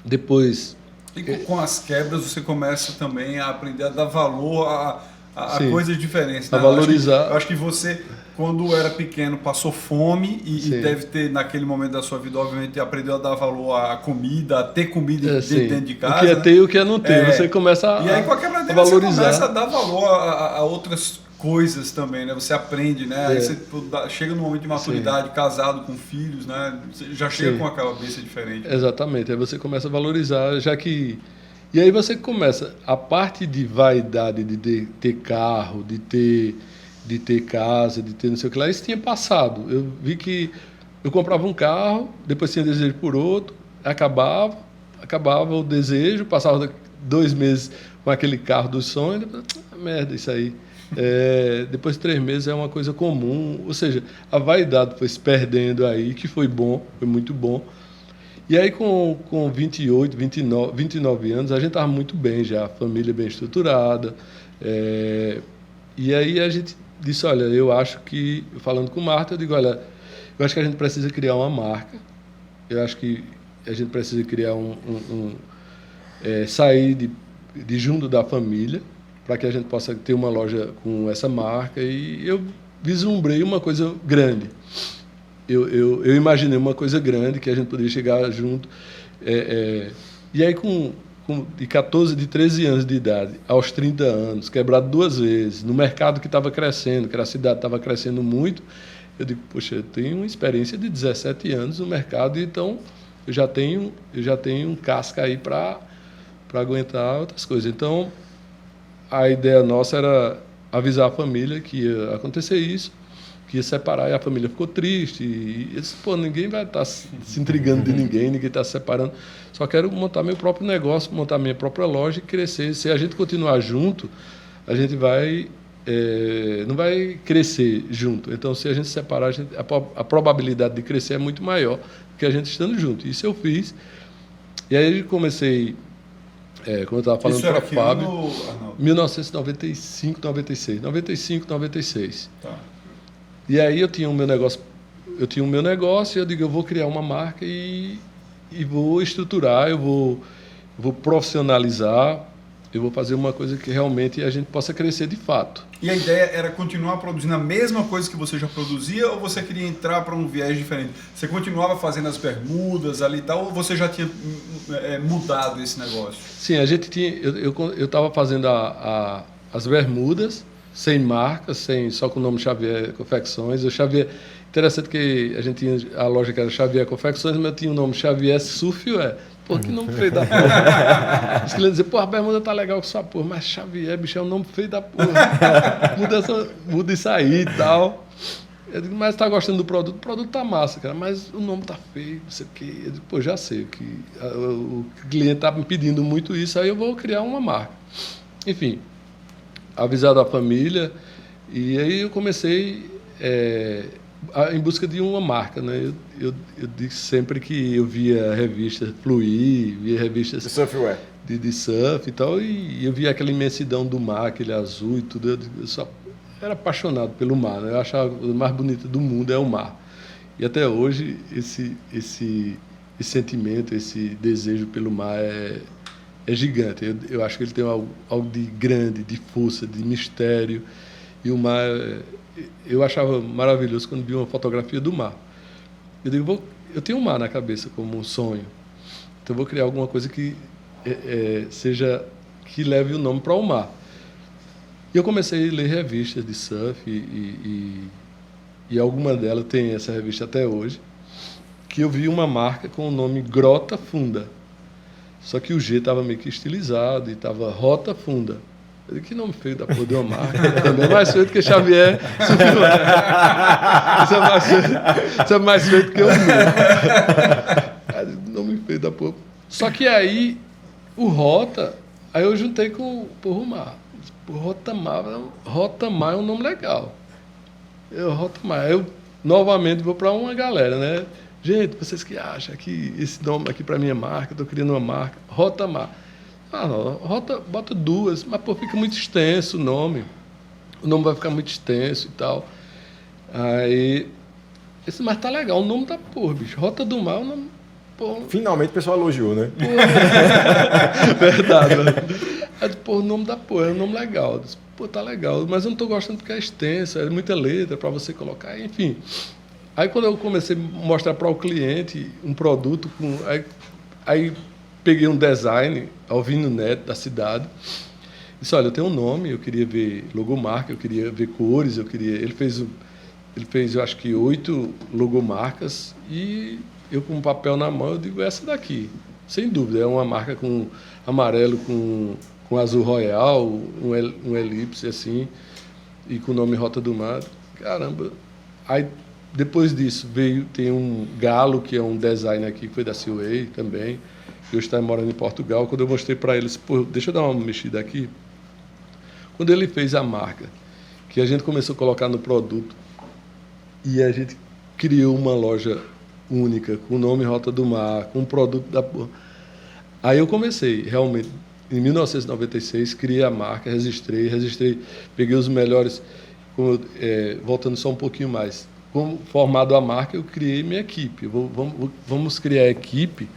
depois... E com as quebras você começa também a aprender a dar valor a coisas diferentes. Né? A valorizar. Eu acho que você, quando era pequeno, passou fome e deve ter, naquele momento da sua vida, obviamente, aprendeu a dar valor à comida, a ter comida dentro de casa. O que é ter e o que é não ter. Você começa a valorizar. E aí, com a quebradeira, você começa a dar valor a outras coisas também, né? Você aprende, né? Aí você chega num momento de maturidade, casado, com filhos, né? Você já chega com uma cabeça diferente. Exatamente. Aí você começa a valorizar, já que... E aí você começa... A parte de vaidade de ter carro, de ter casa, de ter não sei o que lá, isso tinha passado. Eu vi que eu comprava um carro, depois tinha desejo por outro, acabava o desejo, passava 2 meses com aquele carro dos sonhos, depois, merda, isso aí. Depois de 3 meses é uma coisa comum, ou seja, a vaidade foi se perdendo aí, que foi bom, foi muito bom. E aí, com 28, 29 anos, a gente estava muito bem já, a família bem estruturada. E aí a gente disse, olha, eu acho que, falando com o Marta, eu digo, olha, eu acho que a gente precisa criar uma marca, eu acho que a gente precisa criar sair de junto da família, para que a gente possa ter uma loja com essa marca. E eu vislumbrei uma coisa grande. Eu imaginei uma coisa grande, que a gente poderia chegar junto. E aí, de 13 anos de idade, aos 30 anos, quebrado 2 vezes, no mercado que estava crescendo, que a cidade estava crescendo muito, eu digo, poxa, eu tenho uma experiência de 17 anos no mercado, então eu já tenho um casca aí para aguentar outras coisas. Então, a ideia nossa era avisar a família que ia acontecer isso, que ia separar, e a família ficou triste. E eu disse, pô, ninguém vai estar se intrigando de ninguém está se separando. Só quero montar meu próprio negócio, montar minha própria loja e crescer. Se a gente continuar junto, a gente não vai crescer junto. Então, se a gente se separar, a probabilidade de crescer é muito maior do que a gente estando junto. Isso eu fiz. E aí comecei, como eu estava falando para o Fábio, 1995, 96. 95, 96. Tá. E aí eu tinha o meu negócio, e eu digo, eu vou criar uma marca e vou estruturar, eu vou profissionalizar, eu vou fazer uma coisa que realmente a gente possa crescer de fato. E a ideia era continuar produzindo a mesma coisa que você já produzia, ou você queria entrar para um viés diferente? Você continuava fazendo as bermudas ali e tal, ou você já tinha mudado esse negócio? Sim, a gente tinha, eu estava fazendo as bermudas, sem marca, só com o nome Xavier Confecções. Interessante que a gente tinha a loja que era Xavier Confecções, mas eu tinha o nome Xavier Surfwear. Pô, que nome feio da porra. Os clientes diziam, pô, a bermuda tá legal com sua porra, mas Xavier, bicho, é um nome feio da porra. Muda isso aí e tal. Eu digo, mas tá gostando do produto? O produto tá massa, cara, mas o nome tá feio, não sei o quê. Eu digo, pô, já sei, o cliente tá me pedindo muito isso, aí eu vou criar uma marca. Enfim, avisar da família, e aí eu comecei em busca de uma marca, né? Eu disse sempre que eu via revistas Fluir, via revistas de surfwear, de surf e tal, e eu via aquela imensidão do mar, aquele azul e tudo. Eu só era apaixonado pelo mar, né? Eu achava o mais bonito do mundo é o mar. E até hoje esse sentimento, esse desejo pelo mar é gigante. Eu acho que ele tem algo de grande, de força, de mistério. E o mar, eu achava maravilhoso quando vi uma fotografia do mar. Eu digo, eu tenho um mar na cabeça como um sonho. Então eu vou criar alguma coisa que que leve o nome para o mar. E eu comecei a ler revistas de surf e alguma delas tem essa revista até hoje, que eu vi uma marca com o nome Grota Funda. Só que o G estava meio que estilizado e estava Rota Funda. Eu digo, que nome feio da porra de uma marca. Também é mais feio do que Xavier. Isso é mais feio do que o meu. Nome feio da porra. Só que aí, o Rota, aí eu juntei com o Mar. Rotamar é um nome legal. Rotamar. Eu novamente vou para uma galera, né? Gente, vocês que acham que esse nome aqui para minha marca, estou criando uma marca, Rotamar. Rota, bota 2, mas pô, fica muito extenso o nome vai ficar muito extenso e tal. Aí, mas tá legal, o nome tá porra, bicho. Rota do Mar, o nome, porra. Finalmente o pessoal elogiou, né? Verdade, né? Aí, pô, o nome da porra, é um nome legal. Eu disse, pô, tá legal, mas eu não tô gostando porque é extenso, é muita letra para você colocar, enfim. Aí quando eu comecei a mostrar para o cliente um produto, aí peguei um design, Alvino Neto, da cidade, disse, olha, eu tenho um nome, eu queria ver logomarca, eu queria ver cores, ele fez, eu acho que 8 logomarcas, e eu com um papel na mão, eu digo, essa daqui, sem dúvida, é uma marca com amarelo, com azul royal, um elipse assim, e com o nome Rota do Mar, caramba. Aí, depois disso, tem um Galo, que é um design aqui, que foi da Seaway também, que hoje está morando em Portugal. Quando eu mostrei para ele, pô, deixa eu dar uma mexida aqui. Quando ele fez a marca, que a gente começou a colocar no produto, e a gente criou uma loja única, com o nome Rota do Mar, com um produto da... Aí eu comecei, realmente, em 1996, criei a marca, registrei, peguei os melhores, voltando só um pouquinho mais. Como formado a marca, eu criei minha equipe. Vamos criar a equipe.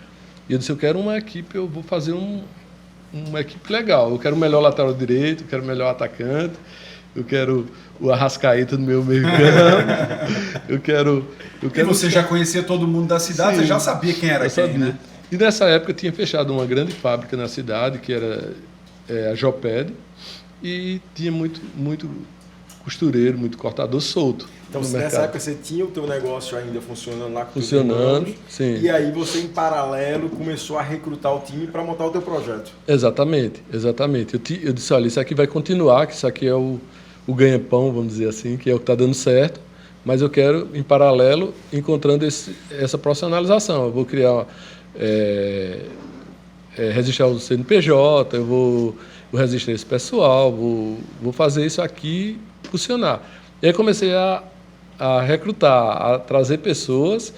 E eu disse, eu quero uma equipe, eu vou fazer uma equipe legal. Eu quero o melhor lateral direito, eu quero o melhor atacante, eu quero o Arrascaeta no meu meio campo. Eu quero... E você já conhecia todo mundo da cidade? Sim, você já sabia quem era quem, né? E nessa época eu tinha fechado uma grande fábrica na cidade, que era a Joped, e tinha muito costureiro, muito cortador solto. Então, nessa época você tinha o teu negócio ainda funcionando lá com os funcionando, sim. E aí você, em paralelo, começou a recrutar o time para montar o teu projeto. Exatamente. Eu disse, olha, isso aqui vai continuar, que isso aqui é o ganha-pão, vamos dizer assim, que é o que está dando certo, mas eu quero, em paralelo, encontrando essa profissionalização. Eu vou criar... registrar o CNPJ, eu vou registrar esse pessoal, vou fazer isso aqui funcionar. E aí comecei a recrutar, a trazer pessoas.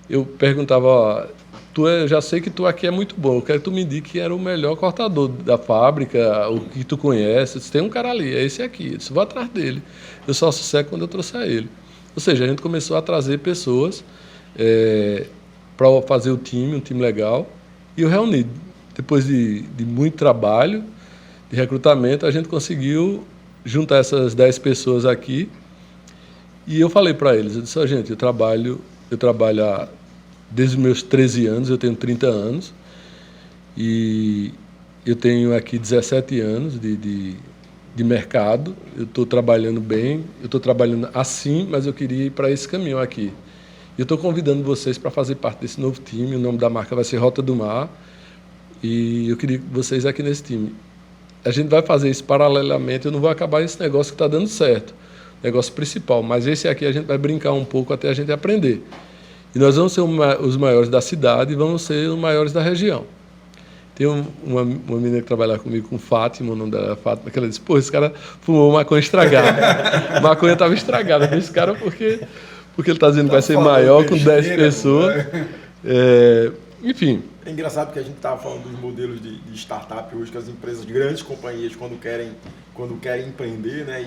Eu perguntava, ó, eu já sei que tu aqui é muito bom, eu quero que tu me indique quem era o melhor cortador da fábrica, o que tu conhece. Disse, tem um cara ali, é esse aqui. Eu disse, vou atrás dele. Eu só sossego quando eu trouxer ele. Ou seja, a gente começou a trazer pessoas para fazer um time legal. E eu reuni, depois de muito trabalho, de recrutamento, a gente conseguiu juntar essas 10 pessoas aqui. E eu falei para eles, eu disse, ó, gente, eu trabalho desde os meus 13 anos, eu tenho 30 anos, e eu tenho aqui 17 anos de mercado, eu estou trabalhando bem, eu estou trabalhando assim, mas eu queria ir para esse caminho aqui. Eu estou convidando vocês para fazer parte desse novo time, o nome da marca vai ser Rota do Mar, e eu queria vocês aqui nesse time. A gente vai fazer isso paralelamente, eu não vou acabar esse negócio que está dando certo, negócio principal, mas esse aqui a gente vai brincar um pouco até a gente aprender. E nós vamos ser os maiores da cidade e vamos ser os maiores da região. Tem uma menina que trabalha comigo, com Fátima, o nome dela é Fátima, que ela disse, pô, esse cara fumou maconha estragada. A maconha estava estragada desse cara porque ele está dizendo que vai ser maior, com 10 pessoas. Enfim. É engraçado porque a gente estava falando dos modelos de startup hoje, que as empresas, grandes companhias, quando querem empreender, né?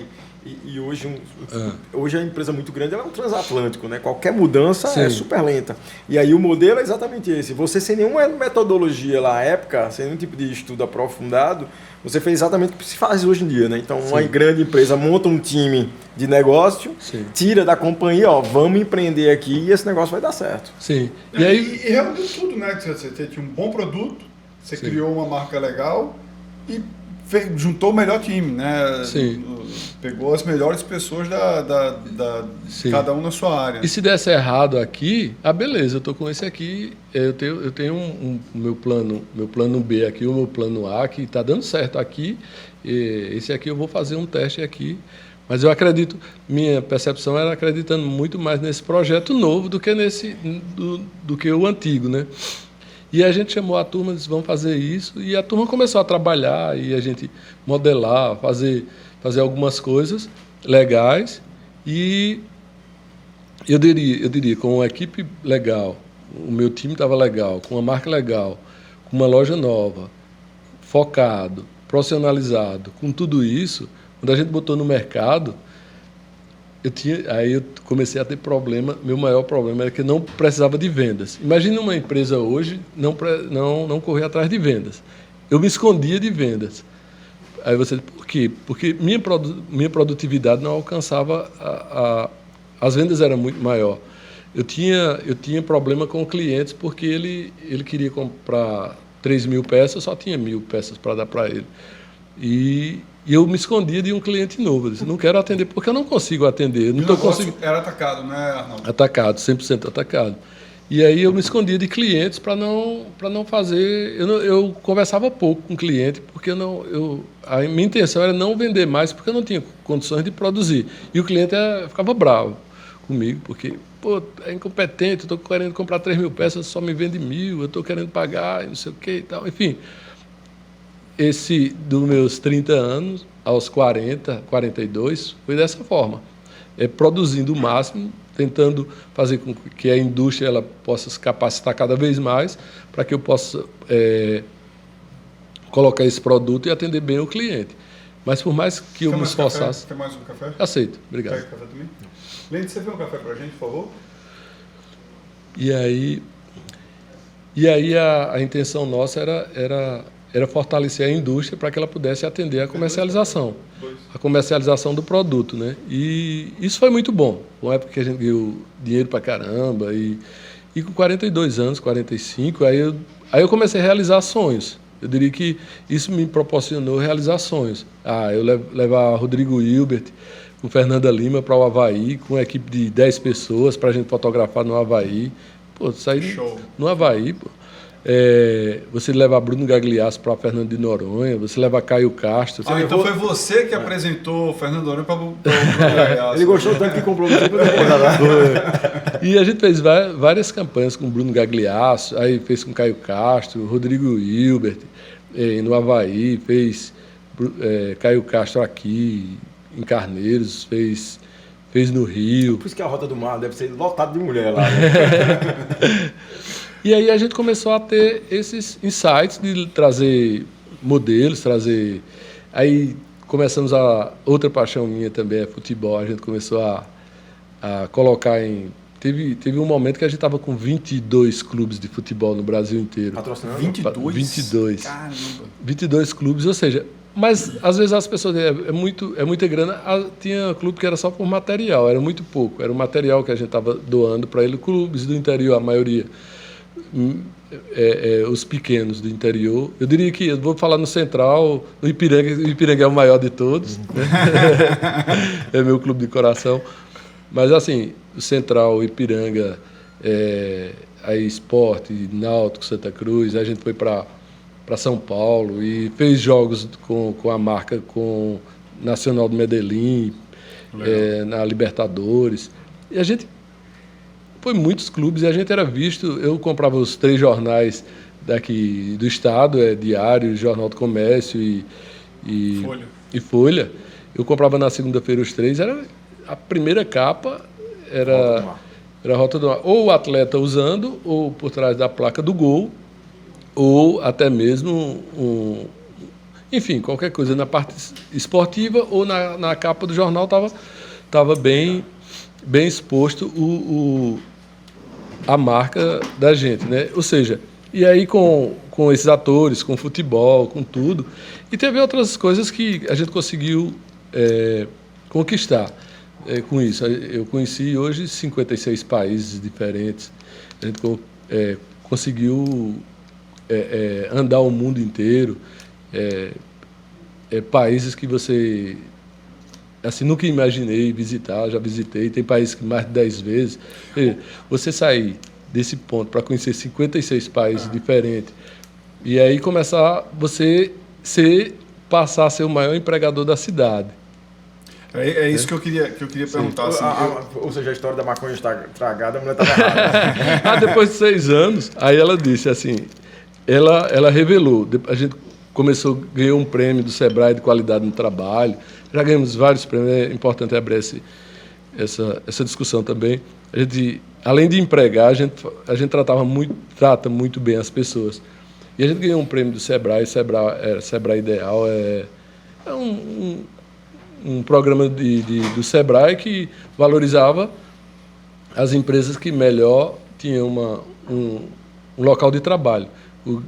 E hoje a empresa muito grande ela é um transatlântico, né? Qualquer mudança é super lenta. E aí o modelo é exatamente esse. Você, sem nenhuma metodologia lá à época, sem nenhum tipo de estudo aprofundado, você fez exatamente o que se faz hoje em dia, né? Então, uma grande empresa monta um time de negócio, tira da companhia, ó, vamos empreender aqui e esse negócio vai dar certo. Sim. E reuniu tudo, né? Você tinha um bom produto, você criou uma marca legal e juntou o melhor time, né? Sim. Pegou as melhores pessoas cada um na sua área. E se desse errado aqui, beleza, eu estou com esse aqui, eu tenho o meu plano B aqui, o meu plano A, que está dando certo aqui, e esse aqui eu vou fazer um teste aqui. Mas eu acredito, minha percepção era acreditando muito mais nesse projeto novo do que do que o antigo, né? E a gente chamou a turma e disse, vamos fazer isso. E a turma começou a trabalhar e a gente modelar, fazer algumas coisas legais. E eu diria, com uma equipe legal, o meu time estava legal, com uma marca legal, com uma loja nova, focado, profissionalizado, com tudo isso, quando a gente botou no mercado, aí eu comecei a ter problema. Meu maior problema era que eu não precisava de vendas. Imagina uma empresa hoje não correr atrás de vendas. Eu me escondia de vendas. Aí você, por quê? Porque minha produtividade não alcançava, as vendas eram muito maior. Eu tinha problema com clientes porque ele queria comprar 3.000 peças, só tinha 1.000 peças para dar para ele. E eu me escondia de um cliente novo. Eu disse, não quero atender, porque eu não consigo atender. Era atacado, né, Arnaldo? Atacado, 100% atacado. E aí eu me escondia de clientes para não fazer... Eu conversava pouco com o cliente, porque a minha intenção era não vender mais, porque eu não tinha condições de produzir. E o cliente ficava bravo comigo, porque, pô, é incompetente, eu estou querendo comprar 3.000 peças, só me vende 1.000, eu estou querendo pagar, não sei o quê e tal. Enfim, dos meus 30 anos aos 40, 42, foi dessa forma. Produzindo o máximo, tentando fazer com que a indústria ela possa se capacitar cada vez mais para que eu possa colocar esse produto e atender bem o cliente. Mas por mais que eu me esforçasse... Quer mais um café? Aceito, obrigado. Quer café também? Lente, você vê um café para a gente, por favor? E aí a intenção nossa era fortalecer a indústria para que ela pudesse atender a comercialização do produto, né? E isso foi muito bom. Uma época que a gente ganhou dinheiro para caramba e com 42 anos, 45, aí eu comecei a realizar sonhos. Eu diria que isso me proporcionou realizar sonhos. Eu levar Rodrigo Hilbert com Fernanda Lima para o Havaí, com uma equipe de 10 pessoas para a gente fotografar no Havaí. Pô, sair no Havaí, pô. Você levar Bruno Gagliasso para Fernando de Noronha, você levar Caio Castro. Então foi você que apresentou o Fernando de Noronha para o Bruno Gagliasso. Ele gostou tanto que comprou no tempo E a gente fez várias campanhas com Bruno Gagliasso, aí fez com Caio Castro, Rodrigo Hilbert, no Havaí, fez Caio Castro aqui, em Carneiros, fez no Rio. Por isso que a Rota do Mar deve ser lotada de mulher lá. Né? E aí a gente começou a ter esses insights de trazer modelos, Aí começamos outra paixão minha também é futebol. A gente começou a colocar em... Teve um momento que a gente estava com 22 clubes de futebol no Brasil inteiro. Patrocinando? 22. Caramba. 22 clubes, ou seja... Mas, às vezes, as pessoas é muita grana. Tinha clube que era só por material, era muito pouco. Era o material que a gente estava doando para ele. Clubes do interior, a maioria... os pequenos do interior. Eu diria que, eu vou falar no Central, no Ipiranga. O Ipiranga é o maior de todos, né? É meu clube de coração. Mas assim, o Central, o Ipiranga, aí Sport, Náutico, Santa Cruz, a gente foi para São Paulo e fez jogos com a marca, com Nacional do Medellín, na Libertadores. E a gente foi muitos clubes e a gente era visto. Eu comprava os 3 jornais daqui do estado, Diário, Jornal do Comércio e Folha. Eu comprava na segunda-feira os 3. A primeira capa era Rota do Mar. Ou o atleta usando, ou por trás da placa do gol, ou até mesmo enfim, qualquer coisa na parte esportiva ou na capa do jornal estava bem exposto a marca da gente, né? Ou seja, e aí com esses atores, com futebol, com tudo. E teve outras coisas que a gente conseguiu conquistar com isso. Eu conheci hoje 56 países diferentes. A gente conseguiu andar o mundo inteiro. Países que você assim, nunca imaginei visitar, já visitei. Tem países que mais de 10 vezes. Você sair desse ponto para conhecer 56 países diferentes e aí começar passar a ser o maior empregador da cidade. É isso que eu queria perguntar. Assim, ou seja, a história da maconha estragada, a mulher estava errada. Depois de 6 anos, aí ela disse assim, ela revelou, a gente ganhou um prêmio do Sebrae de qualidade no trabalho, já ganhamos vários prêmios, é importante abrir essa discussão também. A gente, além de empregar, a gente trata muito bem as pessoas. E a gente ganhou um prêmio do Sebrae, Sebrae Ideal, um programa do Sebrae que valorizava as empresas que melhor tinham um local de trabalho. O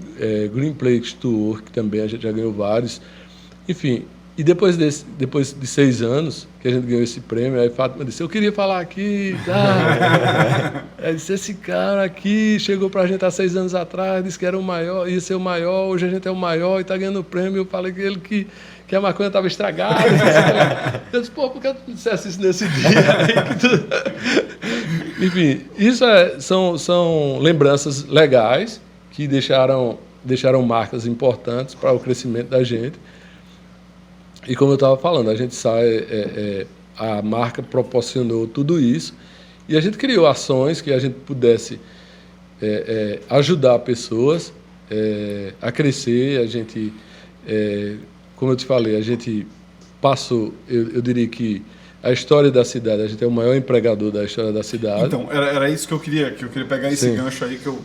Green Place to Work também, a gente já ganhou vários. Enfim, e depois de 6 anos que a gente ganhou esse prêmio, aí Fátima disse, eu queria falar aqui, tá? Aí disse, esse cara aqui chegou pra gente há 6 anos atrás, disse que era o maior, ia ser o maior, hoje a gente é o maior e tá ganhando o prêmio. Eu falei que a maconha estava estragada. Eu disse, pô, por que tu dissesse isso nesse dia? Enfim, isso são lembranças legais que deixaram marcas importantes para o crescimento da gente. E como eu estava falando, a gente a marca proporcionou tudo isso e a gente criou ações que a gente pudesse ajudar pessoas a crescer. A gente, como eu te falei, a gente passou, eu diria que a história da cidade. A gente é o maior empregador da história da cidade. Então, era isso que eu queria pegar esse gancho aí, que eu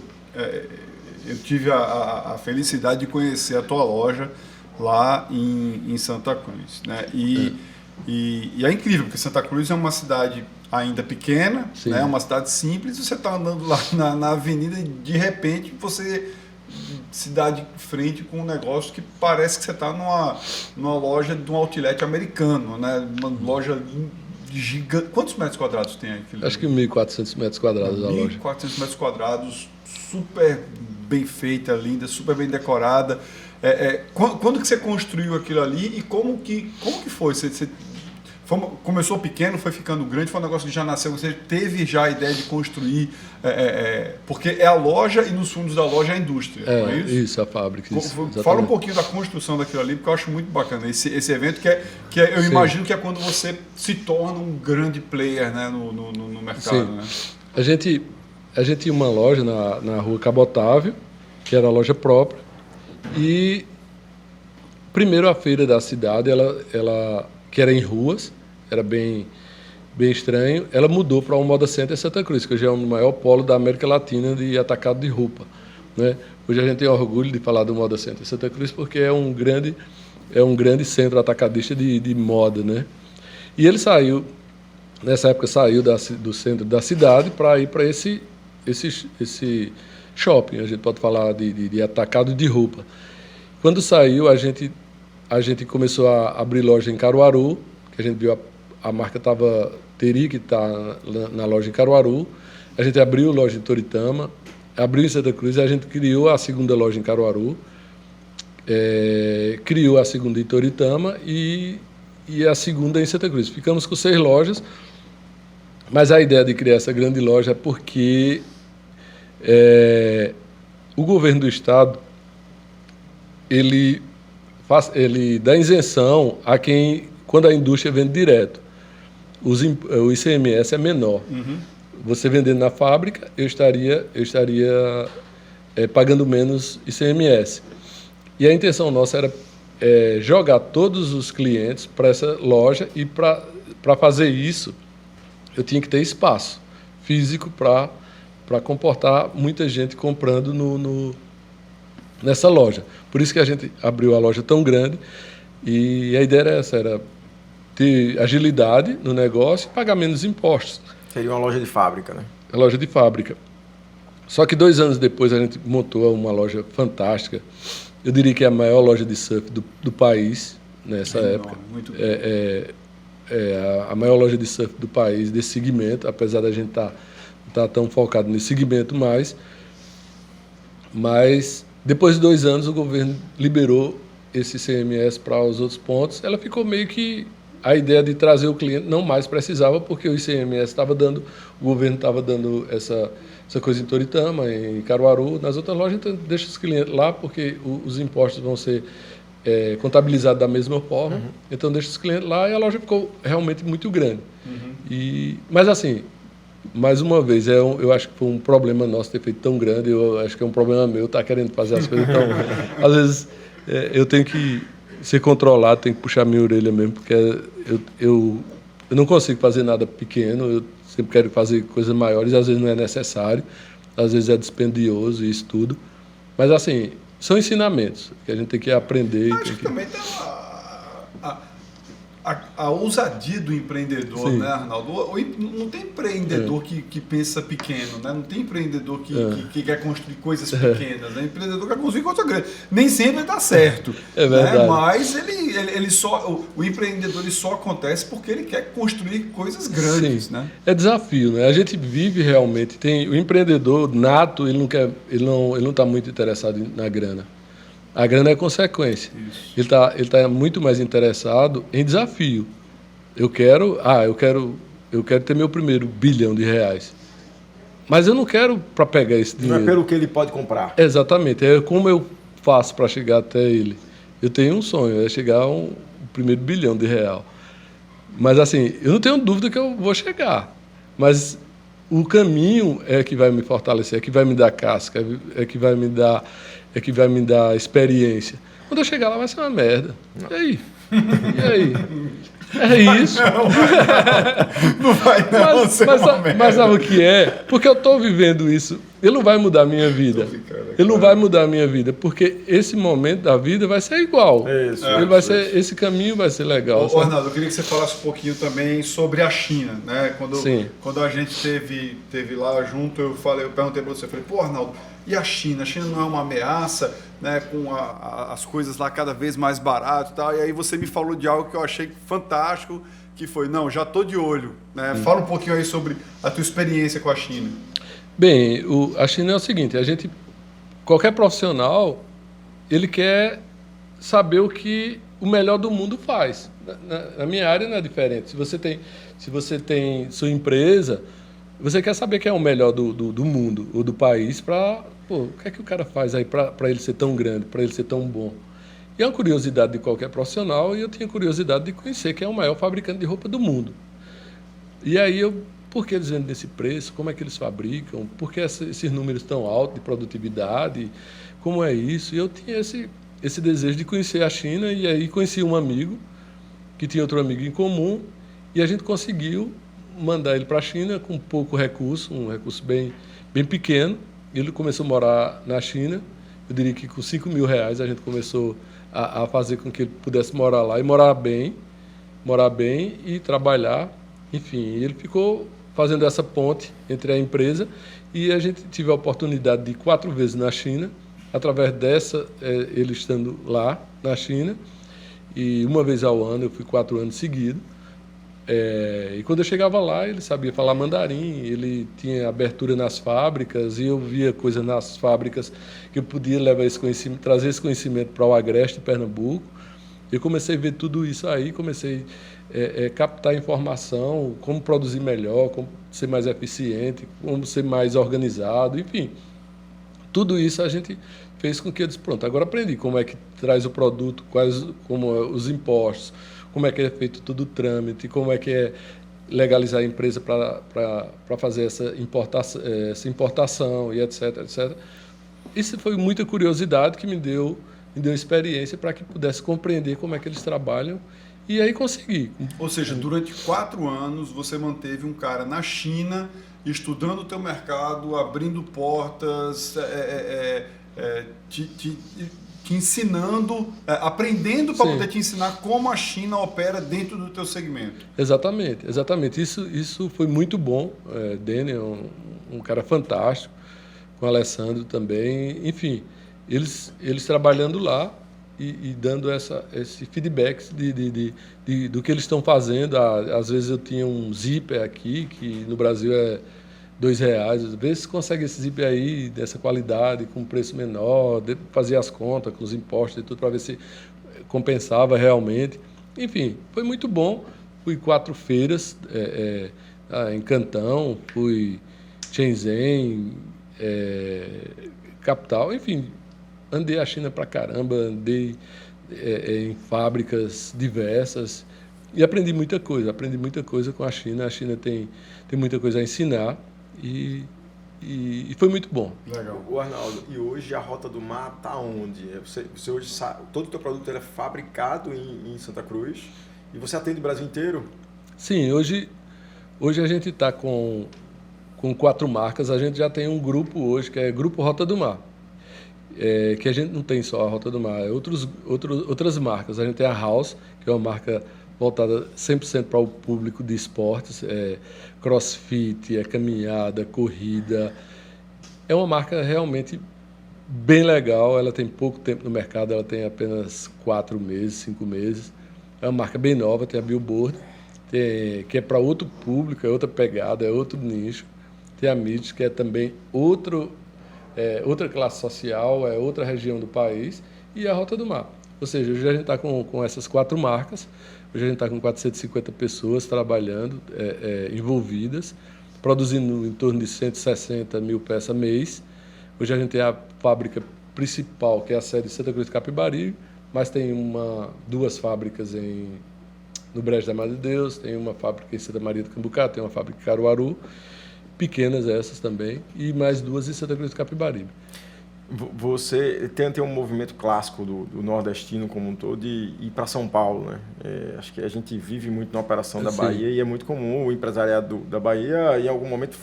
tive a felicidade de conhecer a tua loja lá em Santa Cruz, né? E é incrível, porque Santa Cruz é uma cidade ainda pequena, né? Uma cidade simples, você está andando lá na avenida e de repente você se dá de frente com um negócio que parece que você está numa loja de um outlet americano, né? Uma loja gigante. Quantos metros quadrados tem aqui? Acho que 1.400 metros quadrados a loja. 1.400 metros quadrados, super bem feita, linda, super bem decorada. Quando que você construiu aquilo ali e como que foi? Você começou pequeno, foi ficando grande, foi um negócio que já nasceu, você teve já a ideia de construir, porque é a loja e nos fundos da loja é a indústria, não é isso? Isso, a fábrica. Fala um pouquinho da construção daquilo ali, porque eu acho muito bacana esse evento, que eu imagino que é quando você se torna um grande player, né, no mercado. Né? A gente tinha uma loja na rua Cabo Otávio, que era a loja própria, e primeiro a feira da cidade, ela que era em ruas, era bem estranho, ela mudou para um Moda Center Santa Cruz, que hoje é o maior polo da América Latina de atacado de roupa, né? Hoje a gente tem orgulho de falar do Moda Center Santa Cruz porque é um grande centro atacadista de moda, né? E ele nessa época saiu do centro da cidade para ir para esse shopping, a gente pode falar de atacado de roupa. Quando saiu, a gente começou a abrir loja em Caruaru, que a gente viu a marca teria que estar na loja em Caruaru. A gente abriu loja em Toritama, abriu em Santa Cruz, a gente criou a segunda loja em Caruaru, criou a segunda em Toritama e a segunda em Santa Cruz. Ficamos com 6 lojas, mas a ideia de criar essa grande loja é porque o governo do estado ele dá isenção a quando a indústria vende direto. O ICMS é menor. Uhum. Você vendendo na fábrica, eu estaria pagando menos ICMS. E a intenção nossa era jogar todos os clientes para essa loja e para fazer isso, eu tinha que ter espaço físico para comportar muita gente comprando nessa loja. Por isso que a gente abriu a loja tão grande e a ideia era essa, era ter agilidade no negócio e pagar menos impostos. Seria uma loja de fábrica, né? A loja de fábrica. Só que 2 anos depois a gente montou uma loja fantástica. Eu diria que é a maior loja de surf do país nessa época. Muito a maior loja de surf do país, desse segmento, apesar da gente não estar tão focado nesse segmento mais. Mas depois de 2 anos o governo liberou esse ICMS para os outros pontos. Ela ficou meio que a ideia de trazer o cliente não mais precisava, porque o ICMS estava dando, o governo estava dando essa coisa em Toritama, em Caruaru, nas outras lojas, então deixa os clientes lá, porque os impostos vão ser contabilizados da mesma forma, então deixa os clientes lá e a loja ficou realmente muito grande. Mas assim, mais uma vez, eu acho que foi um problema nosso ter feito tão grande, eu acho que é um problema meu estar querendo fazer as coisas tão... Às vezes eu tenho que ser controlado, tenho que puxar minha orelha mesmo, porque eu não consigo fazer nada pequeno, eu sempre quero fazer coisas maiores, às vezes não é necessário, às vezes é dispendioso e isso tudo. Mas assim, são ensinamentos que a gente tem que aprender. Acho que também tem a ousadia do empreendedor, né, Arnaldo? Não tem empreendedor que pensa pequeno, né? Não tem empreendedor que quer construir coisas pequenas, né? Empreendedor quer construir coisas grandes. Nem sempre dá certo. É verdade. Né? Mas o empreendedor só acontece porque ele quer construir coisas grandes. Sim. Né? É desafio, né? A gente vive realmente. O empreendedor nato, ele não está muito interessado na grana. A grana é consequência. Ele tá muito mais interessado em desafio. Eu quero ter meu primeiro R$1 bilhão. Mas eu não quero para pegar esse dinheiro. Não é pelo que ele pode comprar. Exatamente. É como eu faço para chegar até ele. Eu tenho um sonho, é chegar ao primeiro R$1 bilhão. Mas assim, eu não tenho dúvida que eu vou chegar. Mas o caminho é que vai me fortalecer, é que vai me dar casca, é que vai me dar experiência. Quando eu chegar lá vai ser uma merda. E aí? É isso. Não vai não, mas sabe o que é? Porque eu estou vivendo isso. Ele não vai mudar a minha vida. Ele não vai mudar a minha vida, porque esse momento da vida vai ser igual. Isso. Ele vai ser, esse caminho vai ser legal. Ô, Arnaldo, eu queria que você falasse um pouquinho também sobre a China, né? Quando a gente teve lá junto, eu perguntei para você, falei, pô, Arnaldo, e a China? A China não é uma ameaça, né? Com as coisas lá cada vez mais baratas e tal. E aí você me falou de algo que eu achei fantástico, que foi, não, já tô de olho, né? Fala um pouquinho aí sobre a tua experiência com a China. Bem, a China é o seguinte, qualquer profissional, ele quer saber o que o melhor do mundo faz. Na minha área não é diferente. Se você tem sua empresa, você quer saber quem é o melhor do mundo ou do país o que é que o cara faz aí para ele ser tão grande, para ele ser tão bom. E é uma curiosidade de qualquer profissional, e eu tinha curiosidade de conhecer quem é o maior fabricante de roupa do mundo. E aí por que eles vendem desse preço? Como é que eles fabricam? Por que esses números tão altos de produtividade? Como é isso? E eu tinha esse desejo de conhecer a China, e aí conheci um amigo que tinha outro amigo em comum, e a gente conseguiu mandar ele para a China com pouco recurso, um recurso bem pequeno. Ele começou a morar na China, eu diria que com R$5.000 a gente começou a fazer com que ele pudesse morar lá e morar bem e trabalhar. Enfim, ele ficou fazendo essa ponte entre a empresa, e a gente tive a oportunidade de ir 4 vezes na China, através dessa, ele estando lá na China, e uma vez ao ano, eu fui 4 anos seguidos. E quando eu chegava lá, ele sabia falar mandarim, ele tinha abertura nas fábricas, e eu via coisas nas fábricas que eu podia levar esse conhecimento, trazer esse conhecimento para o Agreste, Pernambuco. Eu comecei a ver tudo isso aí, comecei a captar informação, como produzir melhor, como ser mais eficiente, como ser mais organizado, enfim. Tudo isso a gente fez com que eu disse, pronto, agora aprendi como é que traz o produto, como os impostos, como é que é feito todo o trâmite, como é que é legalizar a empresa para fazer essa importação e etc, etc. Isso foi muita curiosidade que me deu experiência para que pudesse compreender como é que eles trabalham, e aí consegui. Ou seja, durante 4 anos você manteve um cara na China, estudando o teu mercado, abrindo portas, te ensinando, aprendendo para poder te ensinar como a China opera dentro do teu segmento. Exatamente. Isso foi muito bom. Dene é um cara fantástico, com o Alessandro também, enfim, eles trabalhando lá e dando esse feedback do que eles estão fazendo. Às vezes eu tinha um zíper aqui, que no Brasil é R$2, às vezes consegue esse zíper aí dessa qualidade, com preço menor, fazer as contas com os impostos e tudo para ver se compensava realmente. Enfim, foi muito bom. Fui 4 feiras em Cantão, fui Shenzhen, capital, enfim, andei a China pra caramba, andei em fábricas diversas e aprendi muita coisa com a China. A China tem muita coisa a ensinar, e foi muito bom. Legal. O Arnaldo, e hoje a Rota do Mar está onde? Você hoje sabe, todo o teu produto é fabricado em Santa Cruz, e você atende o Brasil inteiro? Sim, hoje a gente está com 4 marcas. A gente já tem um grupo hoje, que é Grupo Rota do Mar, que a gente não tem só a Rota do Mar, outras marcas. A gente tem a House, que é uma marca voltada 100% para o público de esportes, crossfit, caminhada, corrida. É uma marca realmente bem legal. Ela tem pouco tempo no mercado, ela tem apenas 4 meses, 5 meses. É uma marca bem nova, tem a Billboard, que é para outro público, é outra pegada, é outro nicho. Tem a MIT, que é também outra classe social, é outra região do país, e a Rota do Mar. Ou seja, hoje a gente está com essas 4 marcas, hoje a gente está com 450 pessoas trabalhando, envolvidas, produzindo em torno de 160 mil peças mês. Hoje a gente tem a fábrica principal, que é a sede de Santa Cruz de Capibaribe, mas tem 2 fábricas no Brejo da Madre de Deus, tem uma fábrica em Santa Maria do Cambucá, tem uma fábrica em Caruaru, pequenas essas também, e mais 2 em Santa Cruz de Capibaribe. Você tem um movimento clássico do nordestino como um todo de ir para São Paulo, né? Acho que a gente vive muito na operação da Bahia e é muito comum o empresariado da Bahia, em algum momento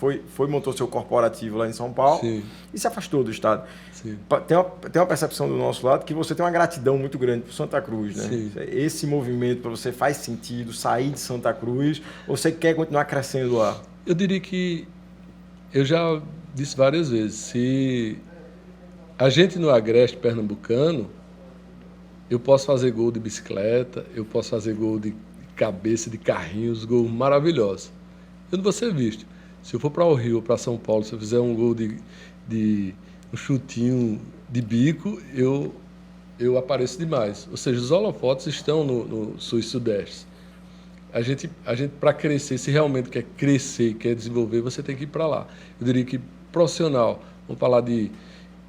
montou seu corporativo lá em São Paulo e se afastou do estado. Sim. Tem uma percepção do nosso lado que você tem uma gratidão muito grande por Santa Cruz, né? Sim. Esse movimento para você faz sentido sair de Santa Cruz ou você quer continuar crescendo lá? Eu diria que eu já disse várias vezes, se a gente no Agreste pernambucano, eu posso fazer gol de bicicleta, eu posso fazer gol de cabeça, de carrinhos, gol maravilhosos. Eu não vou ser visto. Se eu for para o Rio ou para São Paulo, se eu fizer um gol de um chutinho de bico, eu apareço demais. Ou seja, os holofotes estão no sul e sudeste. A gente para crescer, se realmente quer crescer, quer desenvolver, você tem que ir para lá. Eu diria que profissional, vamos falar de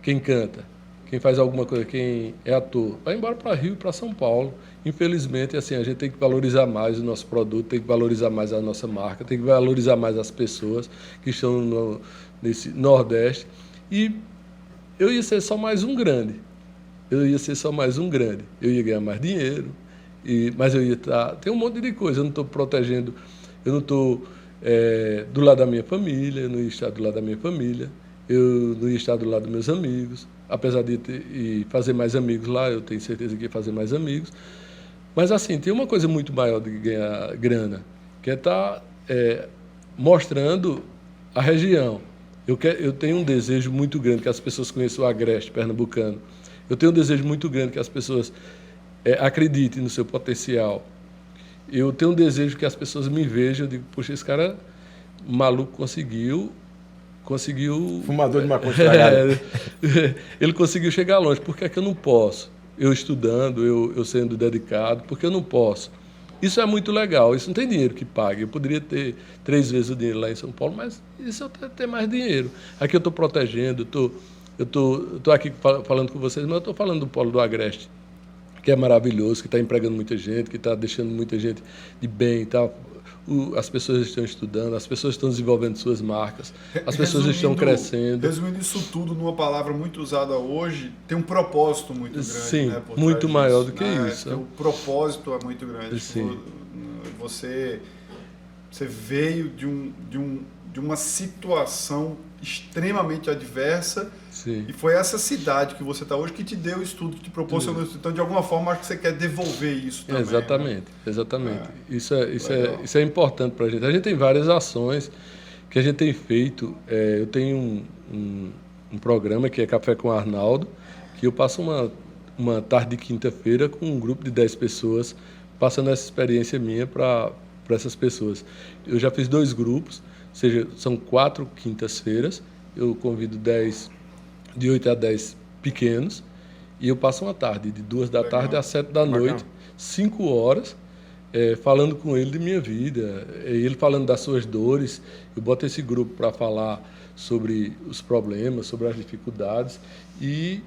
quem canta, quem faz alguma coisa, quem é ator, vai embora para Rio e para São Paulo. Infelizmente, assim, a gente tem que valorizar mais o nosso produto, tem que valorizar mais a nossa marca, tem que valorizar mais as pessoas que estão nesse Nordeste. E eu ia ser só mais um grande. Eu ia ganhar mais dinheiro, mas eu ia estar... Tem um monte de coisa, eu não estou protegendo, eu não estou do lado da minha família, eu não ia estar do lado da minha família, eu não ia estar do lado dos meus amigos, apesar de fazer mais amigos lá, eu tenho certeza que ia fazer mais amigos. Mas, assim, tem uma coisa muito maior do que ganhar grana, que é estar mostrando a região. Eu tenho um desejo muito grande que as pessoas conheçam o Agreste pernambucano. Eu tenho um desejo muito grande que as pessoas acreditem no seu potencial. Eu tenho um desejo que as pessoas me vejam, eu digo, poxa, esse cara maluco conseguiu... Fumador de maconha estragada. Ele conseguiu chegar longe. Por que é que eu não posso? Eu estudando, eu sendo dedicado, porque eu não posso? Isso é muito legal. Isso não tem dinheiro que pague. Eu poderia ter 3 vezes o dinheiro lá em São Paulo, mas isso eu ter mais dinheiro. Aqui eu estou protegendo, eu estou aqui falando com vocês, mas eu estou falando do Polo do Agreste, que é maravilhoso, que está empregando muita gente, que está deixando muita gente de bem e tal. As pessoas estão estudando, as pessoas estão desenvolvendo suas marcas, as pessoas estão crescendo. Resumindo isso tudo numa palavra muito usada hoje, tem um propósito muito grande. Sim, né, por muito trás maior disso, do que né? isso. O propósito é muito grande. Sim. Você veio de uma situação extremamente adversa. Sim. E foi essa cidade que você está hoje que te deu isso tudo, que te proporcionou isso. Então, de alguma forma, acho que você quer devolver isso também. Exatamente, né? Exatamente. Isso é importante para a gente. A gente tem várias ações que a gente tem feito. Eu tenho um programa que é Café com Arnaldo, que eu passo uma tarde de quinta-feira com um grupo de 10 pessoas, passando essa experiência minha para essas pessoas. Eu já fiz 2 grupos, ou seja, são 4 quintas-feiras, eu convido de 8 a 10 pequenos, e eu passo uma tarde, de 2 da tarde às 7 da noite, 5 horas, falando com ele de minha vida, ele falando das suas dores. Eu boto esse grupo para falar sobre os problemas, sobre as dificuldades, e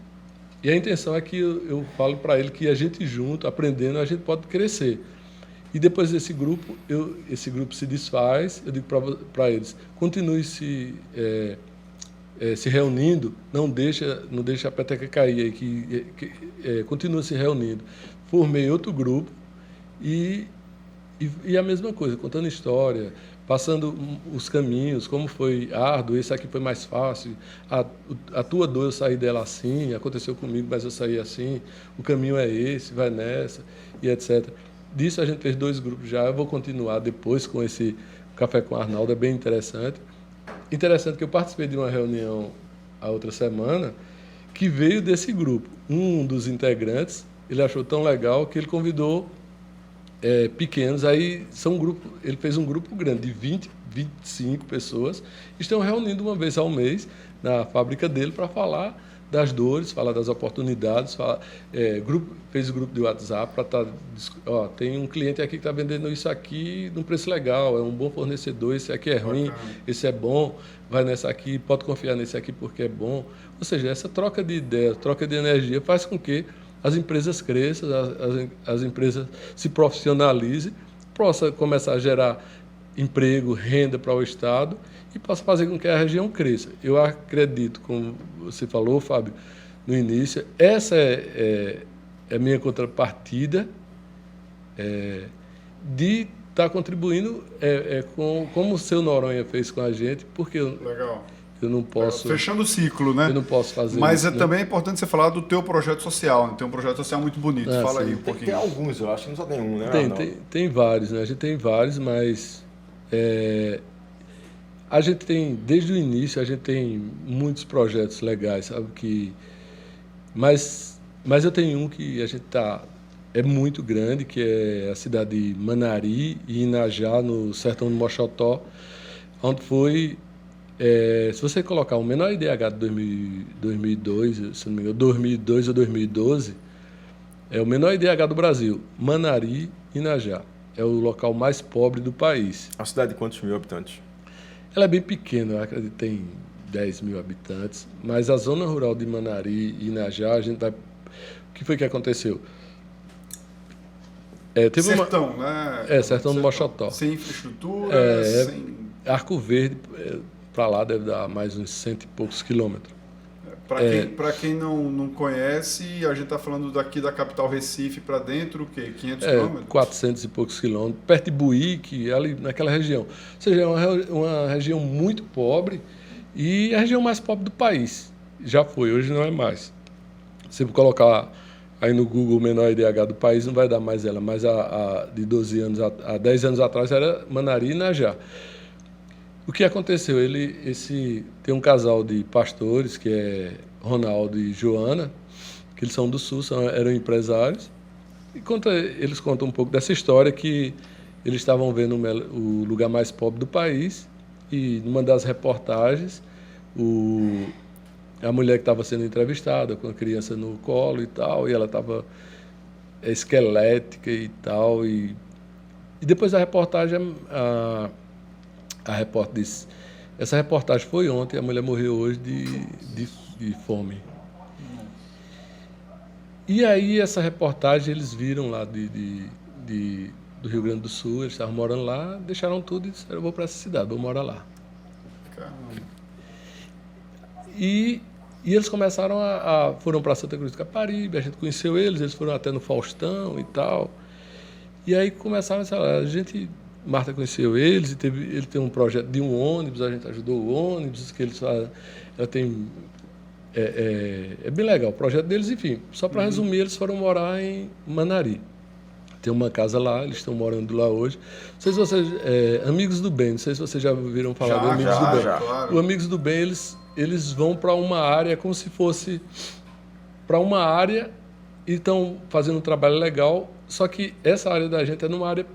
a intenção é que eu falo para ele que a gente junto, aprendendo, a gente pode crescer. E depois desse grupo, esse grupo se desfaz, eu digo para eles, continue se reunindo, não deixa a peteca cair aí, continua se reunindo. Formei outro grupo e a mesma coisa, contando história, passando os caminhos, como foi árduo, esse aqui foi mais fácil, a tua dor eu saí dela assim, aconteceu comigo, mas eu saí assim, o caminho é esse, vai nessa, e etc. Disso a gente fez 2 grupos já, eu vou continuar depois com esse Café com Arnaldo, é bem interessante. Interessante que eu participei de uma reunião a outra semana que veio desse grupo. Um dos integrantes, ele achou tão legal que ele convidou pequenos, aí ele fez um grupo grande, de 20, 25 pessoas, estão reunindo uma vez ao mês na fábrica dele para falar das dores, falar das oportunidades, fez o grupo de WhatsApp para tem um cliente aqui que está vendendo isso aqui num preço legal, é um bom fornecedor, esse aqui é ruim, esse é bom, vai nessa aqui, pode confiar nesse aqui porque é bom. Ou seja, essa troca de ideias, troca de energia faz com que as empresas cresçam, as empresas se profissionalizem, possa começar a gerar emprego, renda para o Estado e possa fazer com que a região cresça. Eu acredito, como você falou, Fábio, no início, essa é a minha contrapartida de estar contribuindo como o seu Noronha fez com a gente, porque Legal. eu não posso... Fechando o ciclo, né? Eu não posso fazer Mas isso, né? também é importante você falar do teu projeto social, né? Tem um projeto social muito bonito. Fala sim. aí um Tem pouquinho. alguns, eu acho que não só tem um, né? Tem vários, né? A gente tem vários, mas a gente tem, desde o início, a gente tem muitos projetos legais, sabe? Mas eu tenho um que a gente é muito grande, que é a cidade de Manari e Inajá, no sertão do Moxotó, onde foi, se você colocar o menor IDH de 2002, se não me engano, 2002 ou 2012, é o menor IDH do Brasil, Manari e Inajá. É o local mais pobre do país. A cidade de quantos mil habitantes? Ela é bem pequena, eu acredito que tem 10 mil habitantes, mas a zona rural de Manari e Inajá, a gente vai... O que foi que aconteceu? Teve Sertão, né? Sertão do Moxotó. Sem infraestrutura, sem... Arco Verde, para lá deve dar mais uns 100 e poucos quilômetros. Para quem não conhece, a gente está falando daqui da capital Recife para dentro, o quê? 500 quilômetros? 400 e poucos quilômetros, perto de Buíque, ali naquela região. Ou seja, é uma região muito pobre e a região mais pobre do país. Já foi, hoje não é mais. Se colocar aí no Google o menor IDH do país, não vai dar mais ela, mas de 12 anos a 10 anos atrás era Manari e Inajá. O que aconteceu? Tem um casal de pastores, que é Ronaldo e Joana, que eles são do Sul, eram empresários, e eles contam um pouco dessa história, que eles estavam vendo o lugar mais pobre do país, e numa das reportagens, a mulher que estava sendo entrevistada, com a criança no colo e tal, e ela estava esquelética e tal, e depois da reportagem, a repórter disse, essa reportagem foi ontem, a mulher morreu hoje de fome. E aí essa reportagem eles viram lá do Rio Grande do Sul, eles estavam morando lá, deixaram tudo e disseram, eu vou para essa cidade, vou morar lá. Caramba. E eles começaram foram para Santa Cruz do Caparibe, a gente conheceu eles foram até no Faustão e tal. E aí começaram a gente... Marta conheceu eles e ele tem um projeto de um ônibus, a gente ajudou o ônibus, que eles fazem, ela tem... É bem legal o projeto deles, enfim. Só para resumir, eles foram morar em Manari. Tem uma casa lá, eles estão morando lá hoje. Não sei se vocês... Amigos do Bem, não sei se vocês já ouviram falar de Amigos do Bem. Claro. O Amigos do Bem, eles vão para uma área como se fosse para uma área e estão fazendo um trabalho legal, só que essa área da gente é numa área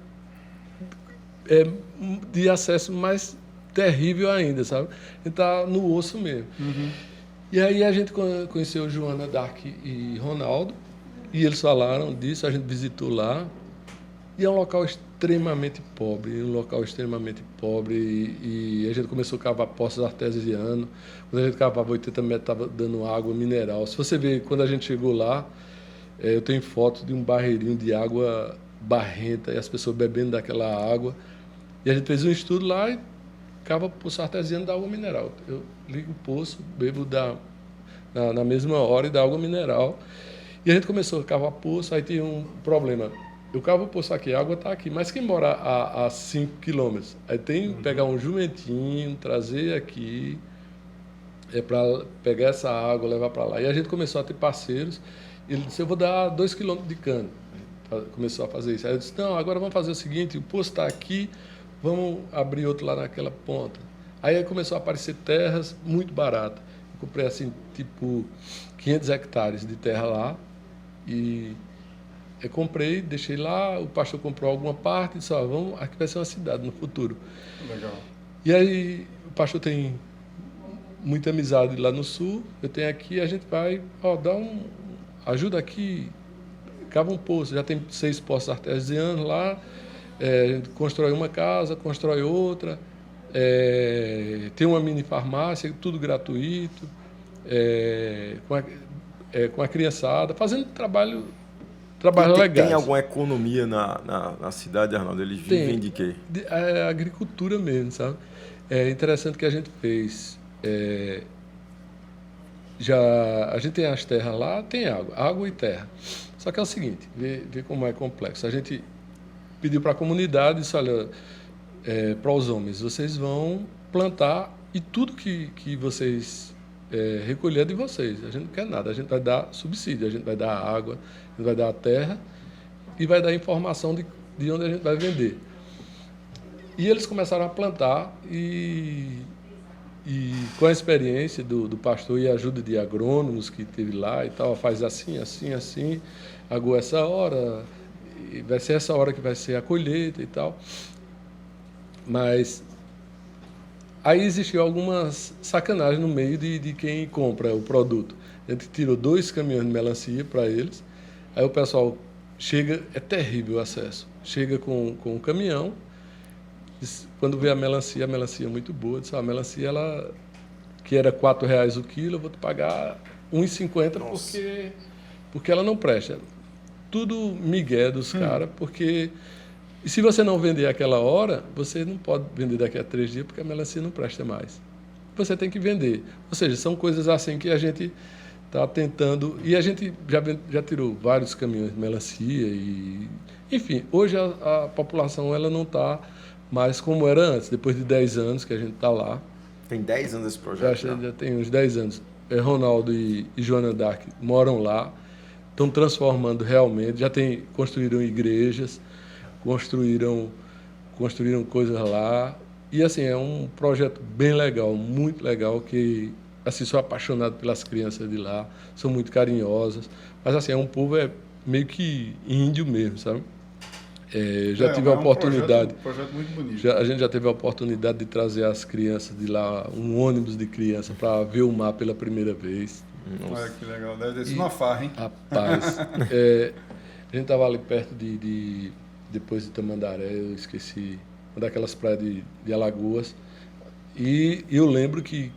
de acesso mais terrível ainda, sabe? A gente está no osso mesmo. Uhum. E aí a gente conheceu Joana, Dark e Ronaldo, e eles falaram disso, a gente visitou lá, e é um local extremamente pobre, e a gente começou a cavar poços artesianos. Quando a gente cavava 80 metros, estava dando água mineral. Se você ver, quando a gente chegou lá, eu tenho foto de um barreirinho de água barrenta, e as pessoas bebendo daquela água. E a gente fez um estudo lá e cava poço artesiano da água mineral. Eu ligo o poço, bebo na mesma hora e dá água mineral. E a gente começou a cavar poço, aí tinha um problema. Eu cavo o poço aqui, a água está aqui, mas quem mora a 5 quilômetros? Aí tem que pegar um jumentinho, trazer aqui, para pegar essa água, levar para lá. E a gente começou a ter parceiros, e ele disse, eu vou dar 2 quilômetros de cano. Começou a fazer isso. Aí eu disse, não, agora vamos fazer o seguinte, o poço está aqui, vamos abrir outro lá naquela ponta. Aí começou a aparecer terras muito baratas. Eu comprei assim, tipo, 500 hectares de terra lá, e eu comprei, deixei lá, o pastor comprou alguma parte e disse, aqui vai ser uma cidade no futuro. Legal. E aí o pastor tem muita amizade lá no sul, eu tenho aqui, a gente vai, ajuda aqui, cava um poço, já tem 6 poços artesianos lá, a gente constrói uma casa, constrói outra, tem uma mini farmácia, tudo gratuito, com a criançada, fazendo trabalho trabalhos legais. Tem alguma economia na cidade, Arnaldo? Eles vivem de quê? É agricultura mesmo, sabe? É interessante que a gente fez. A gente tem as terras lá, tem água e terra. Só que é o seguinte, vê como é complexo. A gente pediu para a comunidade, disse, olha, para os homens, vocês vão plantar e tudo que vocês recolher é de vocês. A gente não quer nada, a gente vai dar subsídio, a gente vai dar água, a gente vai dar a terra e vai dar informação de onde a gente vai vender. E eles começaram a plantar e com a experiência do pastor e a ajuda de agrônomos que teve lá e tal, faz assim, assim, assim, agou essa hora, e vai ser essa hora que vai ser a colheita e tal. Mas aí existiu algumas sacanagens no meio de quem compra o produto. A gente tirou 2 caminhões de melancia para eles, aí o pessoal chega, é terrível o acesso, chega com o caminhão. Quando vê a melancia é muito boa. Diz, a melancia, ela, que era R$4 o quilo, eu vou te pagar R$1,50 porque ela não presta. Tudo migué dos caras, porque... E se você não vender aquela hora, você não pode vender daqui a 3 dias, porque a melancia não presta mais. Você tem que vender. Ou seja, são coisas assim que a gente está tentando... E a gente já tirou vários caminhões de melancia. Enfim, hoje a população ela não está... Mas como era antes, depois de 10 anos que a gente está lá. Tem 10 anos esse projeto? Já tem uns 10 anos. Ronaldo e Joana Dark moram lá, estão transformando realmente, construíram igrejas, construíram coisas lá. E assim, é um projeto bem legal, muito legal, que assim, sou apaixonado pelas crianças de lá, são muito carinhosas. Mas assim, um povo meio que índio mesmo, sabe? Já tive a oportunidade. Um projeto muito bonito. A gente já teve a oportunidade de trazer as crianças de lá, um ônibus de criança, para ver o mar pela primeira vez. Olha que legal, deve ter sido uma farra, hein? Rapaz, a gente estava ali perto depois de Tamandaré, eu esqueci, uma daquelas praias de Alagoas. E eu lembro que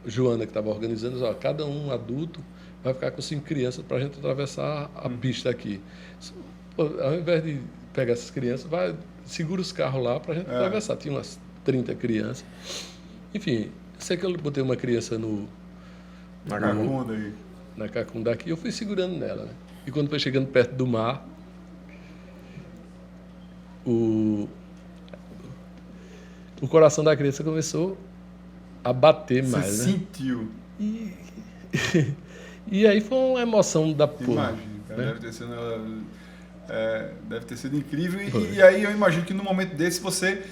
Joana que estava organizando, cada um adulto vai ficar com 5 crianças para a gente atravessar a pista aqui. Ao invés de pegar essas crianças, segura os carros lá para a gente atravessar. Tinha umas 30 crianças. Enfim, sei que eu botei uma criança na cacunda aí. Na cacunda aqui, eu fui segurando nela, né? E quando foi chegando perto do mar, o coração da criança começou a bater mais. Você sentiu. E aí foi uma emoção da porra. Imagina, cara, né? Deve ter sido incrível. E aí eu imagino que no momento desse você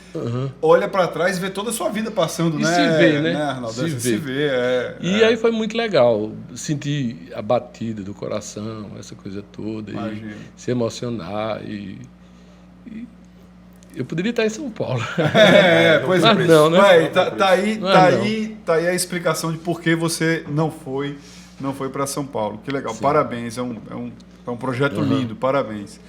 olha para trás e vê toda a sua vida passando, e né? Se vê, né? Arnaldo? Se vê. E aí foi muito legal sentir a batida do coração, essa coisa toda, e se emocionar. E eu poderia estar em São Paulo. Pois mas não, né? Tá aí a explicação de por que você não foi para São Paulo. Que legal, sim. Parabéns, é um projeto lindo, parabéns.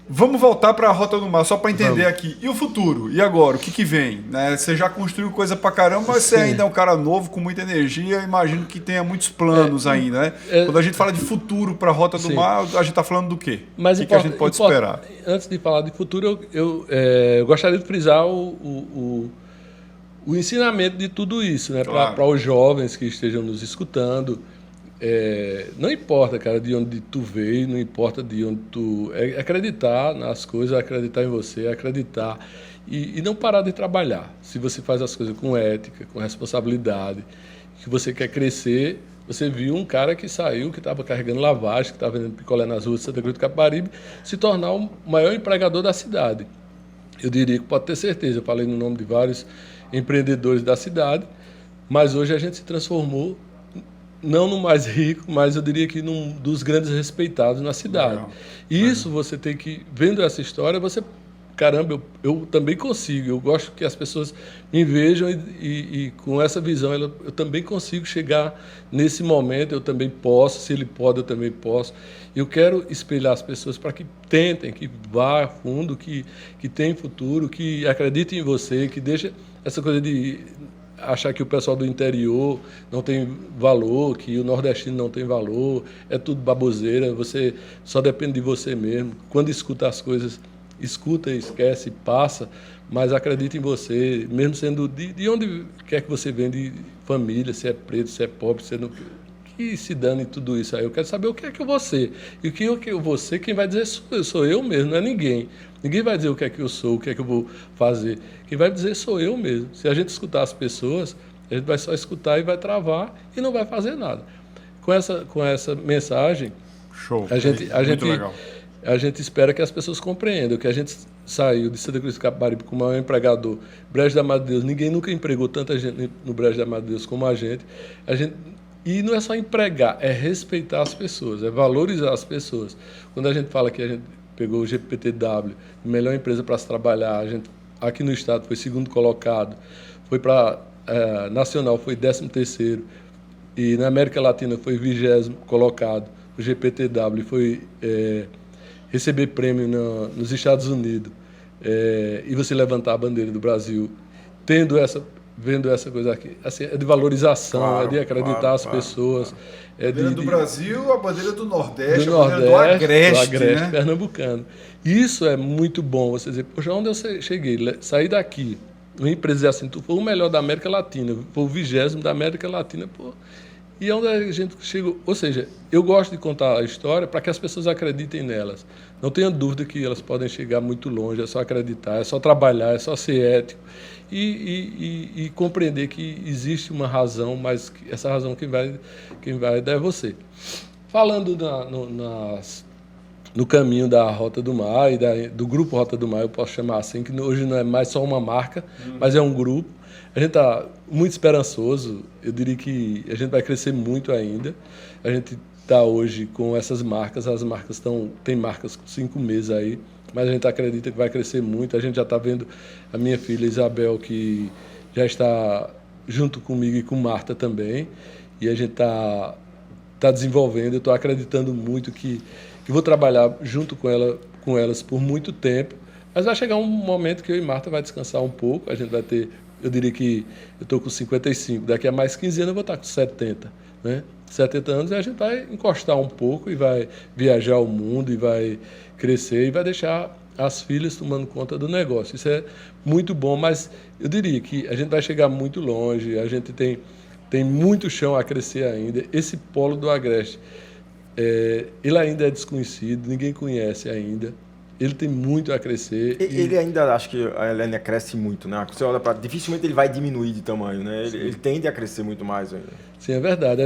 Vamos voltar para a Rota do Mar, só para entender aqui. E o futuro? E agora? O que vem? Você já construiu coisa para caramba, mas você ainda é um cara novo, com muita energia, imagino que tenha muitos planos ainda, né? Quando a gente fala de futuro para a Rota do Mar, a gente está falando do quê? O que a gente pode esperar? Antes de falar de futuro, eu gostaria de frisar o ensinamento de tudo isso, né? Claro. Para os jovens que estejam nos escutando. Não importa, cara, de onde tu veio, não importa de onde tu... acreditar nas coisas, acreditar em você, acreditar e não parar de trabalhar. Se você faz as coisas com ética, com responsabilidade, que você quer crescer, você viu um cara que saiu, que estava carregando lavagem, que estava vendendo picolé nas ruas de Santa Cruz do Capibaribe, se tornar o maior empregador da cidade. Eu diria que pode ter certeza, eu falei no nome de vários empreendedores da cidade, mas hoje a gente se transformou não no mais rico, mas eu diria que num dos grandes respeitados na cidade. Legal. E isso você tem que, vendo essa história, você, caramba, eu também consigo, eu gosto que as pessoas me vejam e com essa visão eu também consigo chegar nesse momento, eu também posso, se ele pode, eu também posso. Eu quero espelhar as pessoas para que tentem, que vá a fundo, que tenham futuro, que acreditem em você, que deixe essa coisa de... achar que o pessoal do interior não tem valor, que o nordestino não tem valor, é tudo baboseira, você só depende de você mesmo. Quando escuta as coisas, escuta, esquece, passa, mas acredita em você, mesmo sendo de onde quer que você venha, de família, se é preto, se é pobre, se é... que se dane tudo isso aí. Eu quero saber o que é que eu vou ser. E o que eu vou ser, quem vai dizer sou eu mesmo, não é ninguém. Ninguém vai dizer o que é que eu sou, o que é que eu vou fazer. Quem vai dizer sou eu mesmo. Se a gente escutar as pessoas, a gente vai só escutar e vai travar e não vai fazer nada. Com essa mensagem, Show. A gente espera que as pessoas compreendam que a gente saiu de Santa Cruz do Capibaribe como um empregador. Brejo da Madre Deus, ninguém nunca empregou tanta gente no Brejo da Madre Deus como a gente. E não é só empregar, é respeitar as pessoas, é valorizar as pessoas. Quando a gente fala que a gente pegou o GPTW, melhor empresa para se trabalhar, a gente aqui no estado foi segundo colocado, foi para nacional foi 13º e na América Latina foi 20º colocado. O GPTW foi receber prêmio nos Estados Unidos e você levantar a bandeira do Brasil, vendo essa coisa aqui, assim, é de valorização, claro, é de acreditar as pessoas. Claro. A bandeira do Brasil, a bandeira do Nordeste, a bandeira do Agreste, né? Pernambucano. Isso é muito bom, você dizer, poxa, onde eu cheguei? Saí daqui, uma empresa assim, tu foi o melhor da América Latina, foi o 20º da América Latina, pô. E onde a gente chegou, ou seja, eu gosto de contar a história para que as pessoas acreditem nelas. Não tenha dúvida que elas podem chegar muito longe, é só acreditar, é só trabalhar, é só ser ético e compreender que existe uma razão, mas que essa razão quem vai dar é você. Falando no caminho da Rota do Mar e do Grupo Rota do Mar, eu posso chamar assim, que hoje não é mais só uma marca, mas é um grupo. A gente está muito esperançoso, eu diria que a gente vai crescer muito ainda. A gente está hoje com essas marcas, as marcas tem marcas com 5 meses aí, mas a gente acredita que vai crescer muito. A gente já está vendo a minha filha Isabel, que já está junto comigo e com Marta também, e a gente está desenvolvendo. Eu estou acreditando muito que vou trabalhar junto com elas por muito tempo, mas vai chegar um momento que eu e Marta vai descansar um pouco, a gente vai ter... Eu diria que eu estou com 55, daqui a mais 15 anos eu vou estar com 70, né? 70 anos e a gente vai encostar um pouco e vai viajar o mundo e vai crescer e vai deixar as filhas tomando conta do negócio. Isso é muito bom, mas eu diria que a gente vai chegar muito longe, a gente tem muito chão a crescer ainda. Esse polo do Agreste, ele ainda é desconhecido, ninguém conhece ainda. Ele tem muito a crescer. Ele ainda, acho que a Helena cresce muito, né? Você olha para, dificilmente ele vai diminuir de tamanho, né? Ele tende a crescer muito mais ainda. Sim, é verdade.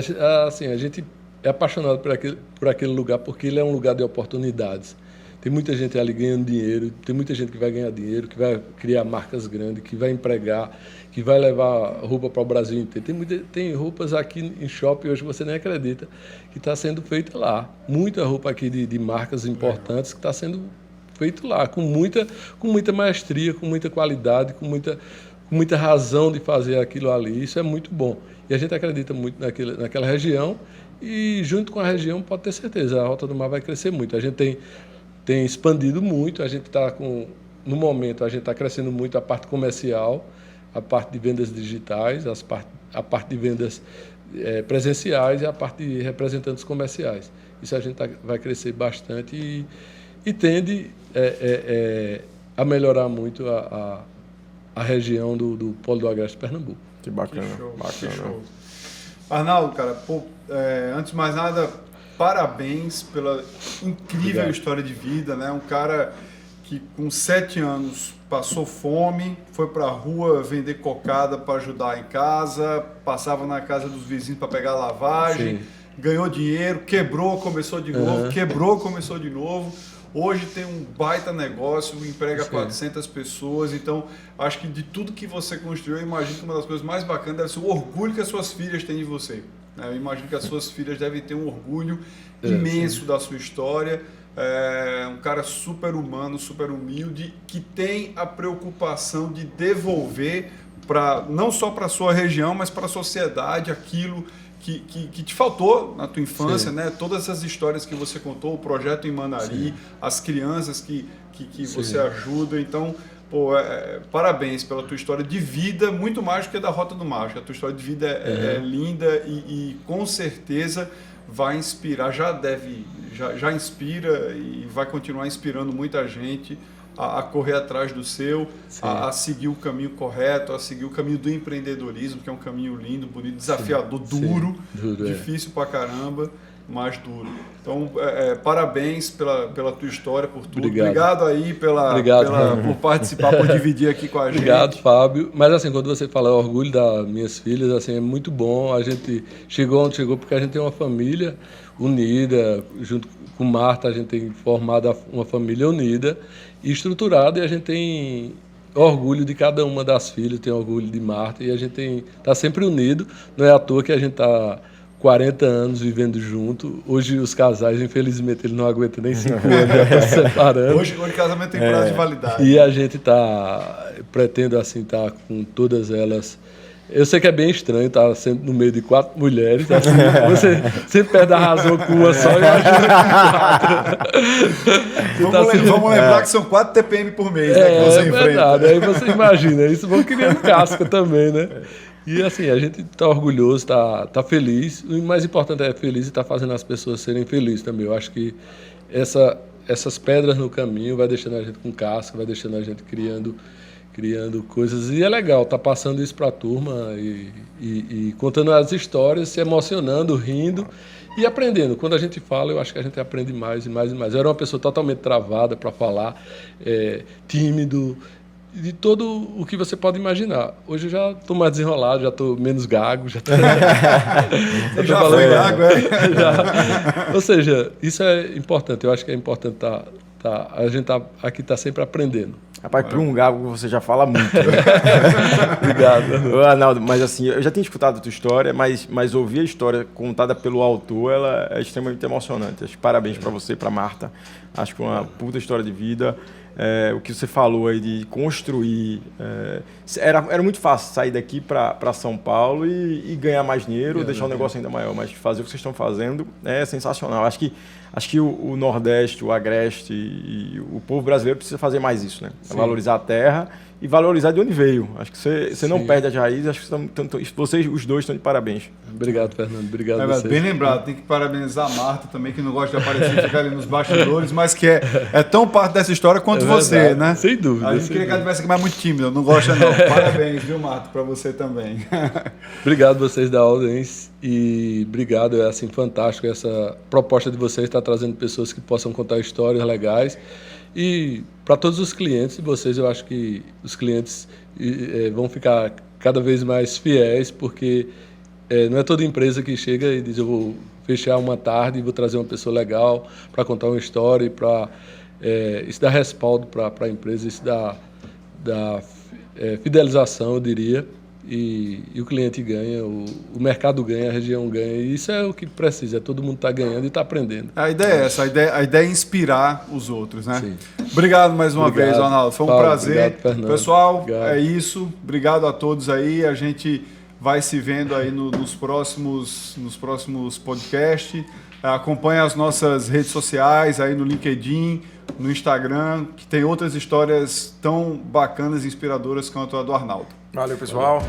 Assim, a gente é apaixonado por aquele lugar porque ele é um lugar de oportunidades. Tem muita gente ali ganhando dinheiro, tem muita gente que vai ganhar dinheiro, que vai criar marcas grandes, que vai empregar, que vai levar roupa para o Brasil inteiro. Tem roupas aqui em shopping hoje, você nem acredita, que está sendo feita lá. Muita roupa aqui de marcas importantes que está sendo feito lá, com muita maestria, com muita qualidade, com muita razão de fazer aquilo ali. Isso é muito bom. E a gente acredita muito naquela região e, junto com a região, pode ter certeza, a Rota do Mar vai crescer muito. A gente tem expandido muito, a gente está no momento, a gente está crescendo muito a parte comercial, a parte de vendas digitais, a parte de vendas presenciais e a parte de representantes comerciais. Isso a gente vai crescer bastante e tende a melhorar muito a região do Polo do Agreste de Pernambuco. Que bacana. Que show. Arnaldo, cara, antes de mais nada, parabéns pela incrível Obrigado. História de vida, né? Um cara que com 7 anos passou fome, foi pra rua vender cocada para ajudar em casa, passava na casa dos vizinhos para pegar lavagem, ganhou dinheiro, quebrou, começou de novo, quebrou, começou de novo. Hoje tem um baita negócio, emprega 400 pessoas, então acho que de tudo que você construiu, eu imagino que uma das coisas mais bacanas deve ser o orgulho que as suas filhas têm de você. Eu imagino que as suas filhas devem ter um orgulho imenso da sua história. Um cara super humano, super humilde, que tem a preocupação de devolver não só para a sua região, mas para a sociedade aquilo que te faltou na tua infância, né? Todas essas histórias que você contou, o projeto em Manari, as crianças que você ajuda. Então, Pô, parabéns pela tua história de vida, muito mais do que da Rota do Mar. Acho que a tua história de vida é linda e com certeza vai inspirar, já inspira e vai continuar inspirando muita gente a correr atrás do seu, a seguir o caminho correto, a seguir o caminho do empreendedorismo, que é um caminho lindo, bonito, desafiador, duro, difícil pra caramba, mas duro. Então, parabéns pela tua história, por tudo. Obrigado aí por participar, por dividir aqui com a gente. Obrigado, Fábio. Mas assim, quando você fala orgulho das minhas filhas, assim, é muito bom. A gente chegou onde chegou porque a gente tem uma família unida, junto com Marta, a gente tem formado uma família unida e estruturada, e a gente tem orgulho de cada uma das filhas, tem orgulho de Marta, e a gente está sempre unido. Não é à toa que a gente está 40 anos vivendo junto. Hoje os casais, infelizmente, eles não aguentam nem 5 anos, já estão se separando. Hoje o casamento tem prazo de validade. E a gente pretendo assim, estar com todas elas. Eu sei que é bem estranho estar sempre no meio de 4 mulheres. Assim, você sempre perde a razão com uma só, imagina com 4. Vamos lembrar que são 4 TPM por mês, né, que você enfrenta. Verdade. Aí você imagina, isso vão criando casca também, né? E assim, a gente está orgulhoso, está feliz. O mais importante é feliz e estar fazendo as pessoas serem felizes também. Eu acho que essas pedras no caminho vai deixando a gente com casca, vai deixando a gente criando coisas. E é legal estar passando isso para a turma e contando as histórias, se emocionando, rindo e aprendendo. Quando a gente fala, eu acho que a gente aprende mais e mais e mais. Eu era uma pessoa totalmente travada para falar, tímido, de todo o que você pode imaginar. Hoje eu já estou mais desenrolado, já estou menos gago. Já foi gago, Ou seja, isso é importante. Eu acho que é importante a gente aqui está sempre aprendendo. Rapaz, para um gago você já fala muito. Né? Obrigado. Ô, Arnaldo, mas assim, eu já tinha escutado a tua história, mas ouvir a história contada pelo autor, ela é extremamente emocionante. Parabéns para você, para Marta. Acho que uma puta história de vida. O que você falou aí de construir. Era muito fácil sair daqui para São Paulo e ganhar mais dinheiro, deixar o negócio ainda maior, mas fazer o que vocês estão fazendo é sensacional. Acho que o Nordeste, o Agreste e o povo brasileiro precisa fazer mais isso, né? Valorizar a terra e valorizar de onde veio. Acho que você não perde as raízes, acho que vocês, os dois, estão de parabéns. Obrigado, Fernando. Obrigado a você. Bem lembrado, tem que parabenizar a Marta também, que não gosta de aparecer e ficar ali nos bastidores, mas que é tão parte dessa história quanto você, né? Sem dúvida. A gente queria que ela tivesse aqui mais muito tímida, não gosta não. Parabéns, viu, Marta, para você também. Obrigado vocês da audiência e obrigado, é assim fantástico essa proposta de vocês estar trazendo pessoas que possam contar histórias legais. E para todos os clientes de vocês, eu acho que os clientes vão ficar cada vez mais fiéis, porque não é toda empresa que chega e diz: eu vou fechar uma tarde e vou trazer uma pessoa legal para contar uma história. E isso dá respaldo para a empresa, isso dá fidelização, eu diria. E o cliente ganha, o mercado ganha, a região ganha. E isso é o que precisa, todo mundo está ganhando e está aprendendo. A ideia é essa, a ideia é inspirar os outros, né? Sim. Obrigado mais uma vez, Arnaldo. Foi um prazer. Obrigado, pessoal, é isso. Obrigado a todos aí. A gente vai se vendo aí nos próximos podcasts. Acompanhe as nossas redes sociais aí no LinkedIn, no Instagram, que tem outras histórias tão bacanas e inspiradoras quanto a do Arnaldo. Valeu, pessoal.